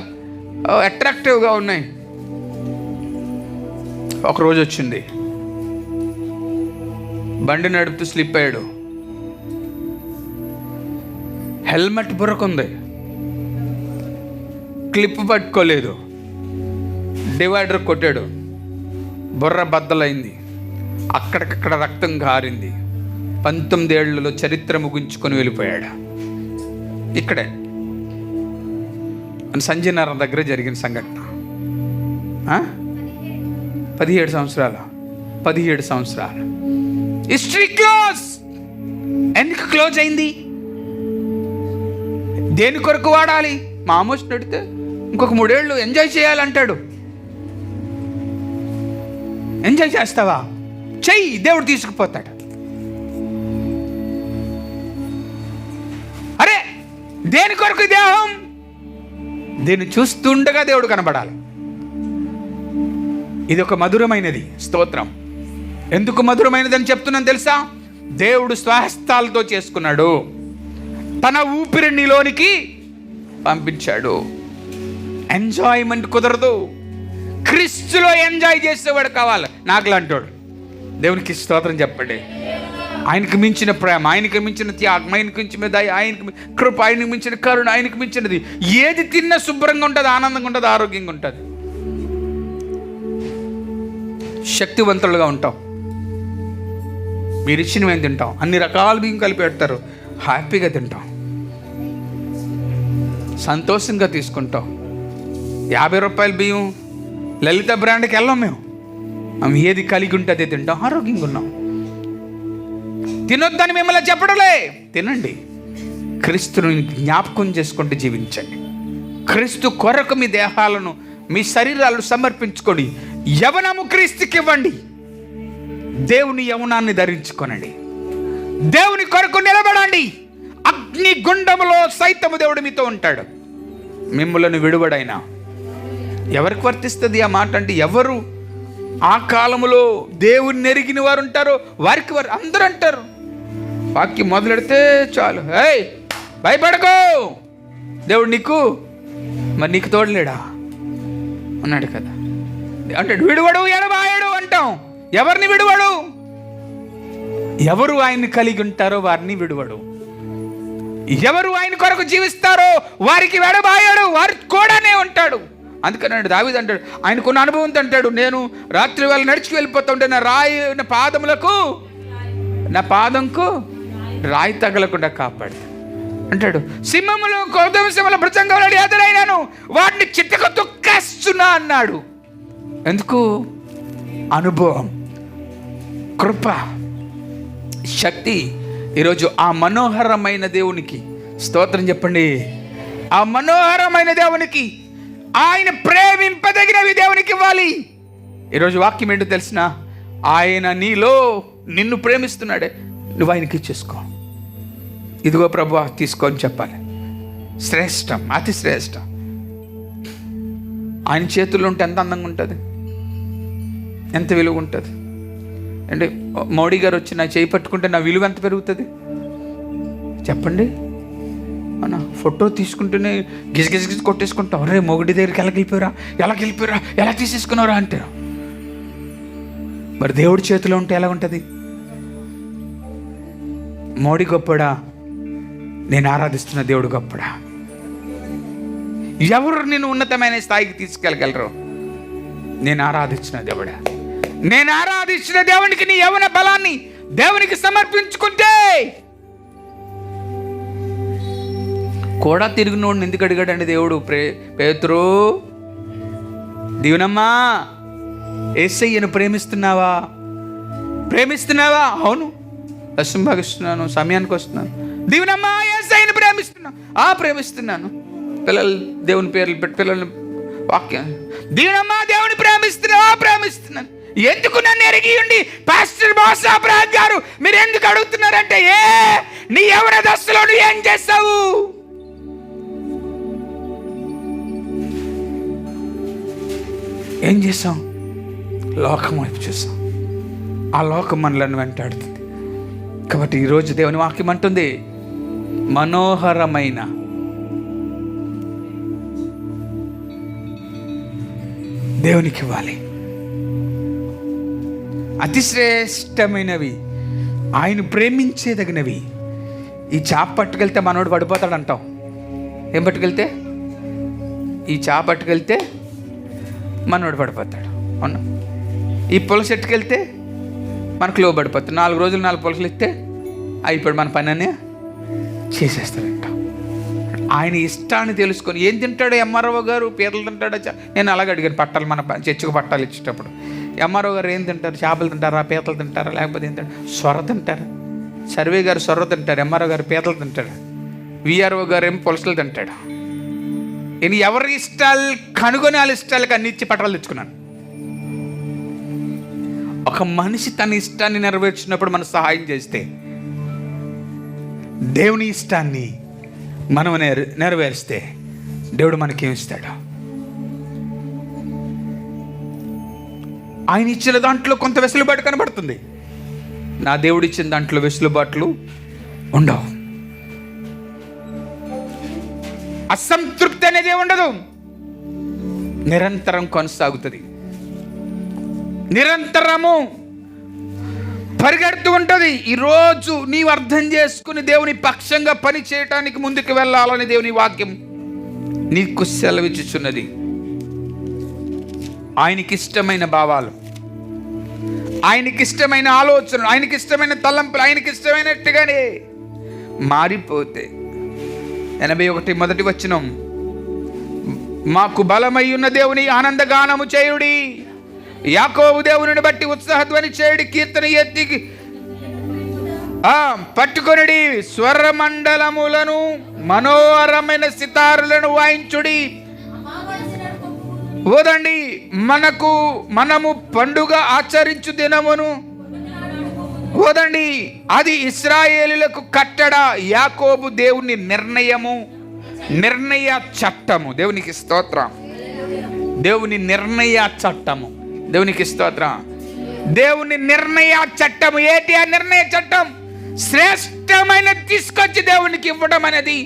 [SPEAKER 1] అట్రాక్టివ్గా ఉన్నాయి. ఒకరోజు వచ్చింది, బండి నడుపుతూ స్లిప్ అయ్యాడు. హెల్మెట్ బుర్రకుంది, క్లిప్ పట్టుకోలేదు, డివైడర్ కొట్టాడు, బుర్ర బద్దలైంది, అక్కడికక్కడ రక్తం కారింది. 19 ఏళ్లలో చరిత్ర ముగించుకొని వెళ్ళిపోయాడు. ఇక్కడే సంజయ్ నగర్ దగ్గర జరిగిన సంఘటన. 17 సంవత్సరాలు హిస్టరీ క్లోజ్. ఎందుకు క్లోజ్ అయింది? దేని కొరకు వాడాలి? మామూలు నడితే ఇంకొక 3 ఏళ్ళు ఎంజాయ్ చేయాలంటాడు. ఎంజాయ్ చేస్తావా? చెయ్యి, దేవుడు తీసుకుపోతాడు. అరే దేని కొరకు దేహం? దీన్ని చూస్తుండగా దేవుడు కనబడాలి. ఇది ఒక మధురమైనది. స్తోత్రం. ఎందుకు మధురమైనది అని చెప్తున్నాను తెలుసా? దేవుడు స్వహస్తాలతో చేసుకున్నాడు, తన ఊపిరి నీలోనికి పంపించాడు. ఎంజాయ్మెంట్ కుదరదు. క్రీస్తులో ఎంజాయ్ చేసేవాడు కావాలి. నాకు లాంటోడు. దేవునికి స్తోత్రం చెప్పండి. ఆయనకు మించిన ప్రేమ, ఆయనకు మించిన త్యాగం, ఆయనకు మించిన దయ, ఆయనకు కృప, ఆయనకు మించిన కరుణ, ఆయనకు మించినది ఏది తిన్నా శుభ్రంగా ఉంటుంది, ఆనందంగా ఉంటుంది, ఆరోగ్యంగా ఉంటుంది, శక్తివంతులుగా ఉంటాం. మీరు ఇచ్చినవి తింటాం. అన్ని రకాల బియ్యం కలిపి పెడతారు, హ్యాపీగా తింటాం, సంతోషంగా తీసుకుంటాం. 50 రూపాయల బియ్యం లలిత బ్రాండ్కి వెళ్ళాం మేము. ఏది కలిగి ఉంటే అదే తింటాం, ఆరోగ్యంగా ఉన్నాం. తినొద్దని మిమ్మల్ని చెప్పడలే, తినండి. క్రీస్తుని జ్ఞాపకం చేసుకుంటూ జీవించండి. క్రీస్తు కొరకు మీ దేహాలను, మీ శరీరాలను సమర్పించుకోండి. యవనము క్రీస్తుకి ఇవ్వండి. దేవుని యవనాన్ని ధరించుకొనండి. దేవుని కొరకు నిలబడండి. అగ్ని గుండములో సైతము దేవుడు మీతో ఉంటాడు. మిమ్మల్ని విడువడైనా ఎవరికి వర్తిస్తుంది ఆ మాట? అంటే ఎవరు ఆ కాలములో దేవుని ఎరిగిన వారు ఉంటారో వారికి వారు అందరూ అంటారు. వాక్యం మొదలెడితే చాలు, ఏయ్ భయపడకో, దేవుడు నీకు మరి నీకు తోడలేడా అన్నాడు కదా. అంటే విడువడు ఎడబాయడు అంటాం. ఎవరిని విడువడు? ఎవరు ఆయన్ని కలిగి ఉంటారో వారిని విడువడు. ఎవరు ఆయన కొరకు జీవిస్తారో వారికి వెడబాయాడు, వారి కూడానే ఉంటాడు. అందుకని దావీదు అంటాడు, ఆయనకున్న అనుభవంతో అంటాడు, నేను రాత్రి వేళ నడిచి వెళ్ళిపోతుంటే నా పాదంకు రాయి తగలకుండా కాపాడు. అంటాడు, సింహములు కొరదవంశముల భుజంగములు ఎదురైనాను, వాటిని చిత్తక తొక్కేస్తున్నా అన్నాడు. ఎందుకు? అనుభవం, కృప, శక్తి. ఈరోజు ఆ మనోహరమైన దేవునికి స్తోత్రం చెప్పండి. ఆ మనోహరమైన దేవునికి, ఆయన ప్రేమింపదగినవి దేవునికి ఇవ్వాలి. ఈరోజు వాక్యం ఏంటో తెలిసిన, ఆయన నీలో నిన్ను ప్రేమిస్తున్నాడే, నువ్వు ఆయనకి ఇచ్చేసుకో. ఇదిగో ప్రభువా తీసుకో అని చెప్పాలి. శ్రేష్టం, అతి శ్రేష్టం. ఆయన చేతుల్లో ఉంటే ఎంత అందంగా ఉంటుంది, ఎంత విలువ ఉంటుంది అంటే. మోడీ గారు వచ్చి నా చేయి పట్టుకుంటే నా విలువ ఎంత పెరుగుతుంది చెప్పండి. అన్న ఫోటో తీసుకుంటూనే గిజగిజ కొట్టేసుకుంటాం. రే మొగుడి దగ్గరికి ఎలా గెలిపోయారా, ఎలా తీసేసుకున్నారా అంటారు. మరి దేవుడి చేతిలో ఉంటే ఎలా ఉంటుంది? మోడీ గొప్పడా, నేను ఆరాధిస్తున్న దేవుడు గొప్పడా? ఎవరు నేను ఉన్నతమైన స్థాయికి తీసుకెళ్ళగలరు? నేను ఆరాధించిన దేవుడా. నేను ఆరాధించిన దేవునికి నీ యవ్వన బలాన్ని దేవునికి సమర్పించుకుంటే, కూడా తిరిగినోడిని ఎందుకు అడిగాడండి దేవుడు? పేతురు, దీవెనమ్మా యేసయ్యను ప్రేమిస్తున్నావా? అవును, దశం భాగిస్తున్నాను, సమయానికి వస్తున్నాను. దీవెనమ్మా యేసయ్యను ప్రేమిస్తున్నాను. పిల్లలు దేవుని పేర్లు పెట్టి పిల్లల్ని వాక్యం, దీవెనమ్మా దేవుని ప్రేమిస్తున్నాను. ఎందుకు నన్ను ఎరిగి ఉండి పాస్టర్ బాసా బ్రాద్ గారు మీరు ఎందుకు అడుగుతున్నారంటే, నీ యవ్వన దశలో నువ్వు ఏం చేస్తావు? ఏం చేసాం? లోకం వైపు చూసాం. ఆ లోకం మనలను వెంటాడుతుంది. కాబట్టి ఈరోజు దేవుని వాక్యం అంటుంది, మనోహరమైన దేవునికి ఇవ్వాలి. అతి శ్రేష్టమైనవి, ఆయన ప్రేమించేదగినవి. ఈ చాప పట్టుకెళ్తే మనోడు పడిపోతాడు అంటాం. ఏం పట్టుకెళ్తే? ఈ చాప పట్టుకెళ్తే మనోడు పడిపోతాడు. అవునా? ఈ పులస ఎట్టుకెళ్తే మనకు లో పడిపోతాడు. 4 రోజులు 4 పులసలు ఇస్తే అయిపోయాడు, మన పని అనే చేసేస్తాడంట. ఆయన ఇష్టాన్ని తెలుసుకొని ఏం తింటాడు ఎంఆర్ఓ గారు? పీతలు తింటాడా? నేను అలాగే అడిగాను, పట్టాలి మన చర్చకు పట్టాలు ఇచ్చేటప్పుడు. ఎంఆర్ఓ గారు ఏం తింటారు? చేపలు తింటారా, పీతలు తింటారా, లేకపోతే ఏం తింటారు? సొర తింటారు. సర్వే గారు సొర తింటారు, ఎంఆర్ఓ గారు పీతలు తింటాడు, విఆర్ఓ గారు ఏం పులసలు తింటాడు. నేను ఎవరి ఇష్టాలు కనుగొని వాళ్ళ ఇష్టాలకు అన్ని ఇచ్చి పట్టాలు తెచ్చుకున్నాను. ఒక మనిషి తన ఇష్టాన్ని నెరవేర్చినప్పుడు మనం సహాయం చేస్తే, దేవుని ఇష్టాన్ని మనం నెరవేరిస్తే దేవుడు మనకేమిస్తాడు? ఆయన ఇచ్చిన దాంట్లో కొంత వెసులుబాటు కనబడుతుంది. నా దేవుడు ఇచ్చిన దాంట్లో వెసులుబాట్లు ఉండవు. అసంతృప్తి అనేది ఉండదు, నిరంతరం కొనసాగుతుంది, నిరంతరము పరిగెడుతూ ఉంటుంది. ఈరోజు నీవు అర్థం చేసుకుని దేవుని పక్షంగా పని చేయటానికి ముందుకు వెళ్ళాలని దేవుని వాక్యం నీకు సెలవిచ్చుచున్నది. ఆయనకి ఇష్టమైన భావాలు, ఆయనకి ఇష్టమైన ఆలోచనలు, ఆయనకి ఇష్టమైన తలంపులు, ఆయనకి ఇష్టమైనట్టుగానే మారిపోతే. 81 మొదటి వచనం, మాకు బలమై ఉన్న దేవుని ఆనందగానము చేయుడి, యాకోబు దేవుని బట్టి ఉత్సాహధ్వని చేయుడి, కీర్తన ఎత్తి పట్టుకొనిడి, స్వరమండలములను మనోహరమైన సితారులను వాయించుడి, ఓదండి, మనము పండుగ ఆచరించు దినమును ఓదండి, అది ఇశ్రాయేలులకు కట్టడ, యాకోబు దేవుని నిర్ణయ చట్టము. దేవునికి స్తోత్రం. దేవుని నిర్ణయ చట్టము, దేవునికి స్తోత్రం. దేవుని నిర్ణయ చట్టము. ఏంటి ఆ నిర్ణయ చట్టం? శ్రేష్టమైన తీసుకొచ్చి దేవునికి ఇవ్వడం అనేది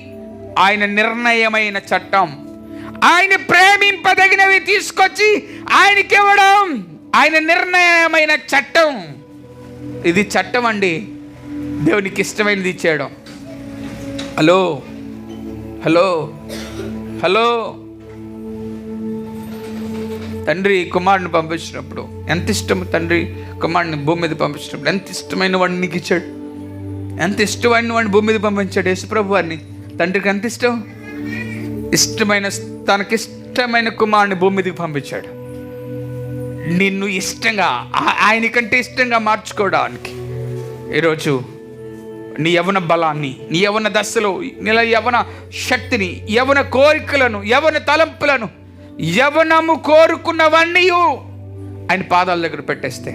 [SPEAKER 1] ఆయన నిర్ణయమైన చట్టం. ఆయన ప్రేమింపదగినవి తీసుకొచ్చి ఆయనకి ఇవ్వడం ఆయన నిర్ణయమైన చట్టం. ఇది చట్టం అండి, దేవునికి ఇష్టమైనది ఇచ్చేయడం. హలో హలో హలో తండ్రి కుమారుని పంపించినప్పుడు ఎంత ఇష్టం, తండ్రి కుమారుని భూమి మీద పంపించినప్పుడు ఎంత ఇష్టమైన వాడిని నీకు ఇచ్చాడు, ఎంత ఇష్టమైన వాడిని భూమి మీద పంపించాడు. యేసుప్రభు వారిని తండ్రికి ఎంత ఇష్టం? తనకిష్టమైన కుమారుని భూమి మీదకి పంపించాడు. నిన్ను ఇష్టంగా, ఆయనకంటే ఇష్టంగా మార్చుకోవడానికి. ఈరోజు నీ యవ్వన బలాన్ని, నీ యవ్వన దశలో, నీ యవ్వన శక్తిని, యవ్వన కోరికలను, యవ్వన తలంపులను, యవ్వనము కోరుకున్నవన్నీ ఆయన పాదాల దగ్గర పెట్టేస్తే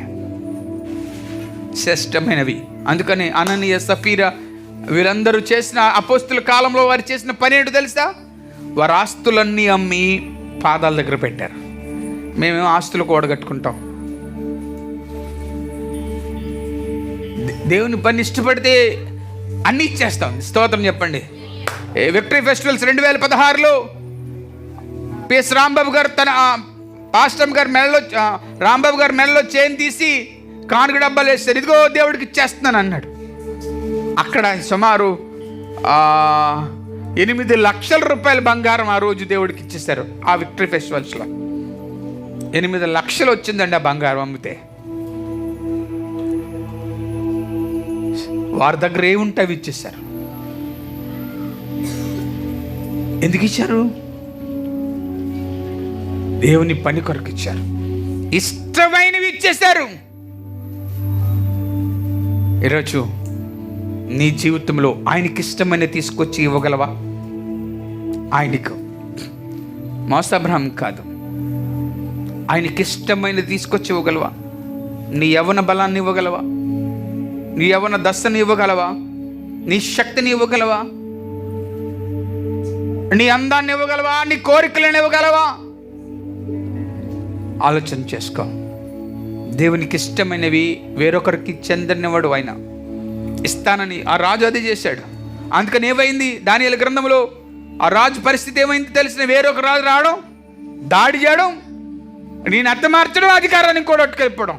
[SPEAKER 1] శ్రేష్టమైనవి. అందుకని అననీయ, సఫీరా వీరందరూ చేసిన, అపోస్తుల కాలంలో వారు చేసిన పని ఏంటో తెలుసా? వారు ఆస్తులన్నీ అమ్మి పాదాల దగ్గర పెట్టారు. మేమేమో ఆస్తులు కూడగట్టుకుంటాం. దేవుని పని ఇష్టపడితే అన్నీ ఇచ్చేస్తాం. స్తోత్రం చెప్పండి. విక్టరీ ఫెస్టివల్స్ 2016లో పిఎస్ రాంబాబు గారు తన పాస్టర్ గారి మెడలో, రాంబాబు గారి మెడలో చైన్ తీసి కానుక డబ్బాలు వేస్తారు. ఇదిగో దేవుడికి ఇచ్చేస్తున్నాను అన్నాడు. అక్కడ సుమారు 8 లక్షల రూపాయల బంగారం ఆ రోజు దేవుడికి ఇచ్చేశారు. ఆ విక్టరీ ఫెస్టివల్స్లో 8 లక్షలు వచ్చిందండి ఆ బంగారం అమ్మితే. వారి దగ్గర ఏముంటే అవి ఇచ్చేశారు. ఎందుకు ఇచ్చారు? దేవుని పని కొరకు ఇచ్చారు. ఇష్టమైనవి ఇచ్చేశారు. ఈరోజు నీ జీవితంలో ఆయనకి ఇష్టమైన తీసుకొచ్చి ఇవ్వగలవా? ఆయనకు మోసబ్రహం కాదు, ఆయనకి ఇష్టమైన తీసుకొచ్చి ఇవ్వగలవా? నీ యవ్వన బలాన్ని ఇవ్వగలవా? నీ యవ్వన దశని ఇవ్వగలవా? నీ శక్తిని ఇవ్వగలవా? నీ అందాన్ని ఇవ్వగలవా? నీ కోరికలను ఇవ్వగలవా? ఆలోచన చేసుకో. దేవునికి ఇష్టమైనవి వేరొకరికి చెందనివాడు ఆయన. ఇస్తానని ఆ రాజు అది చేశాడు. అందుకని ఏమైంది? దానియేలు గ్రంథంలో ఆ రాజు పరిస్థితి ఏమైంది తెలిసిన? వేరొక రాజు రావడం, దాడి చేయడం, నేను అర్థమార్చడం, అధికారాన్ని కూడా అట్టుకెళ్ళిపోవడం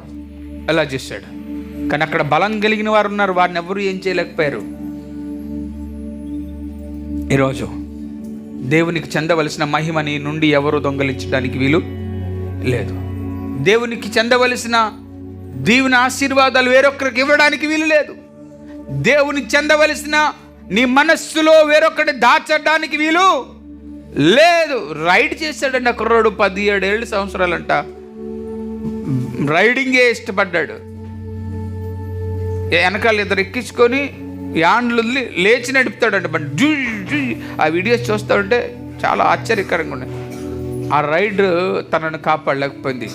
[SPEAKER 1] అలా చేశాడు. కానీ అక్కడ బలం కలిగిన వారు ఉన్నారు, వారిని ఎవరు ఏం చేయలేకపోయారు. ఈరోజు దేవునికి చెందవలసిన మహిమని నుండి ఎవరు దొంగలించడానికి వీలు లేదు. దేవునికి చెందవలసిన దీవెన ఆశీర్వాదాలు వేరొకరికి ఇవ్వడానికి వీలు లేదు. దేవునికి చెందవలసిన నీ మనస్సులో వేరొకటి దాచడానికి వీలు లేదు. రైడ్ చేశాడండి ఆ కుర్రోడు, 17 సంవత్సరాలంట. రైడింగే ఇష్టపడ్డాడు. వెనకాల ఇద్దరు ఎక్కించుకొని యాండ్లు లేచి నడుపుతాడంట బండి, జూ జూ. ఆ వీడియోస్ చూస్తూ ఉంటే చాలా ఆశ్చర్యకరంగా ఉన్నాయి. ఆ రైడ్ తనను కాపాడలేకపోయింది.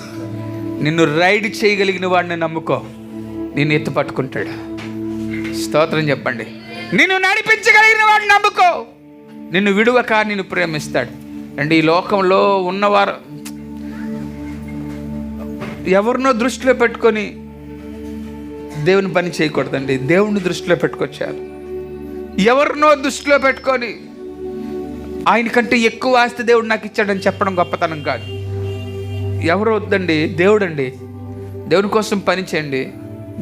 [SPEAKER 1] నిన్ను రైడ్ చేయగలిగిన వాడిని నమ్ముకో, నిన్ను ఎత్తు పట్టుకుంటాడు. స్తోత్రం చెప్పండి. నిన్ను నడిపించగలిగిన వాడిని నమ్ముకో, నిన్ను విడువక నిన్ను ప్రేమిస్తాడు. అండ్ ఈ లోకంలో ఉన్నవారు ఎవరినో దృష్టిలో పెట్టుకొని దేవుని పని చేయకూడదండి. దేవుని దృష్టిలో పెట్టుకొచ్చారు. ఎవరినో దృష్టిలో పెట్టుకొని ఆయనకంటే ఎక్కువ ఆస్తి దేవుడు నాకు ఇచ్చాడని చెప్పడం గొప్పతనం కాదు. ఎవరు వద్దండి, దేవుడండి. దేవుని కోసం పని చేయండి,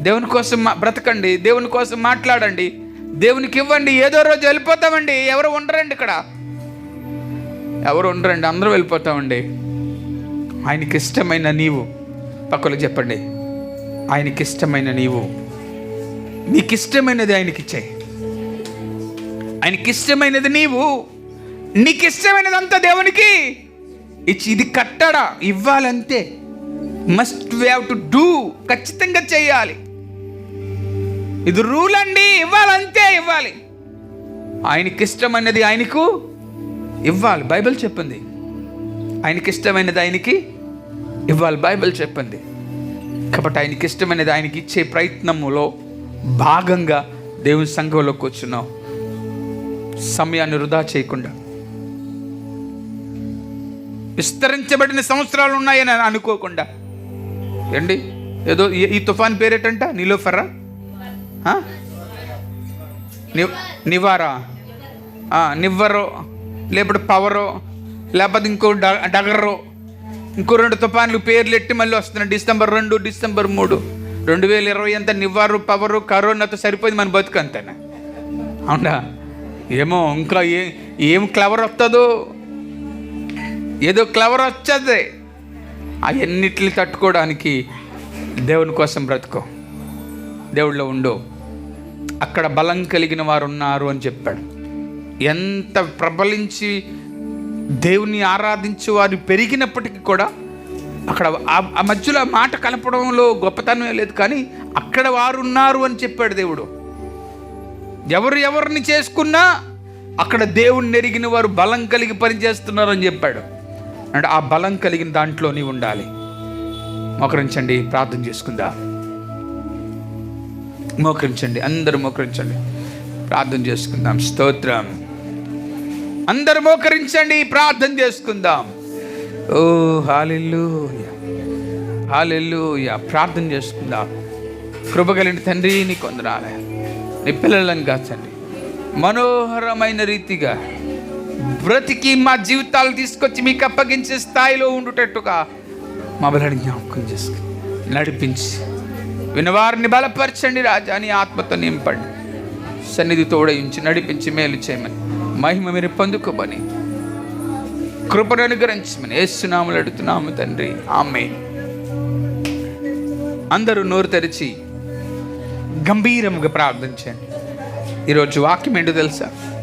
[SPEAKER 1] దేవుని కోసం బ్రతకండి, దేవుని కోసం మాట్లాడండి, దేవునికి ఇవ్వండి. ఏదో రోజు వెళ్ళిపోతామండి. ఎవరు ఉండరండి ఇక్కడ, ఎవరు ఉండరండి, అందరూ వెళ్ళిపోతామండి. ఆయనకి ఇష్టమైన నీవు, పక్కలో చెప్పండి, ఆయనకి ఇష్టమైన నీవు, నీకు ఇష్టమైనది ఆయనకి ఇచ్చేయి. ఆయనకి ఇష్టమైనది నీవు, నీకు ఇష్టమైనదంతా దేవునికి ఇచ్చి, ఇది కట్టడా ఇవ్వాలంతే. మస్ట్ హ్యావ్ టు డూ, ఖచ్చితంగా చేయాలి. ఇది రూల్ అండి, ఇవ్వాలంతే, ఇవ్వాలి. ఆయనకి ఇష్టమైనది ఆయనకు ఇవ్వాలి. బైబిల్ చెప్పింది ఆయనకి ఇష్టమైనది ఆయనకి ఇవ్వాలి. బైబిల్ చెప్పింది. కాబట్టి ఆయనకి ఇష్టమైనది ఆయనకి ఇచ్చే ప్రయత్నములో భాగంగా దేవుని సంఘంలో కూర్చున్నాం. సమయాన్ని వృధా చేయకుండా, విస్తరించబడిన సంవత్సరాలు ఉన్నాయని అనుకోకుండా. ఏంటి ఏదో ఈ తుఫాన్ పేరేటంట, నీలోఫరా, నివారా, నివ్వరో, లేకపోతే పవరో, లేకపోతే ఇంకో డగరో, ఇంకో 2 తుఫాన్లు పేర్లు ఎట్టి మళ్ళీ వస్తున్నాయి. డిసెంబర్ 2, డిసెంబర్ 3, 2020 అంతా నివ్వారు, పవరు, కరోనాతో సరిపోయింది మన బతుకు అంతేనా? అవునా? ఏమో ఇంకా ఏం క్లవర్ వస్తుందో, ఏదో క్లవర్ వచ్చేది. అవన్నిటిని తట్టుకోవడానికి దేవుని కోసం బ్రతుకో, దేవుళ్ళో ఉండు. అక్కడ బలం కలిగిన వారు ఉన్నారు అని చెప్పాడు. ఎంత ప్రబలించి దేవుని ఆరాధించి వారు పెరిగినప్పటికీ కూడా అక్కడ ఆ మధ్యలో మాట కలపడంలో గొప్పతనమే లేదు, కానీ అక్కడ వారు ఉన్నారు అని చెప్పాడు దేవుడు. ఎవరిని చేసుకున్నా అక్కడ దేవుణ్ణి ఎరిగిన వారు బలం కలిగి పనిచేస్తున్నారు అని చెప్పాడు. అంటే ఆ బలం కలిగిన దాంట్లో నీవు ఉండాలి. మోకరించండి, ప్రార్థన చేసుకుందా. మోకరించండి, అందరూ మోకరించండి, ప్రార్థన చేసుకుందాం. స్తోత్రం. అందరూ మోకరించండి, ప్రార్థన చేసుకుందాం. ఓ హల్లెలూయా, హల్లెలూయా. ప్రార్థన చేసుకుందాం. కృపగలిగిన తండ్రి, నీకు వందనాలు. నీ పిల్లలను కాచండి, మనోహరమైన రీతిగా బ్రతికి మా జీవితాలు తీసుకొచ్చి మీకు అప్పగించే స్థాయిలో ఉండుటట్టుగా మమ్మల్ని జ్ఞాపకం చేసుకుని నడిపించి వినవారిని బలపరచండి రాజా. అని ఆత్మతో నింపండి, సన్నిధి తోడయించి నడిపించి మేలు చేయమని, మహిమ మీరు పొందుకోమని, కృపను అనుగ్రహించమని యేసునామములో అడుగుతున్నాము తండ్రి, ఆమేన్. అందరూ నోరు తెరిచి గంభీరంగా ప్రార్థించండి. ఈరోజు వాక్యం ఏంటో తెలుసా?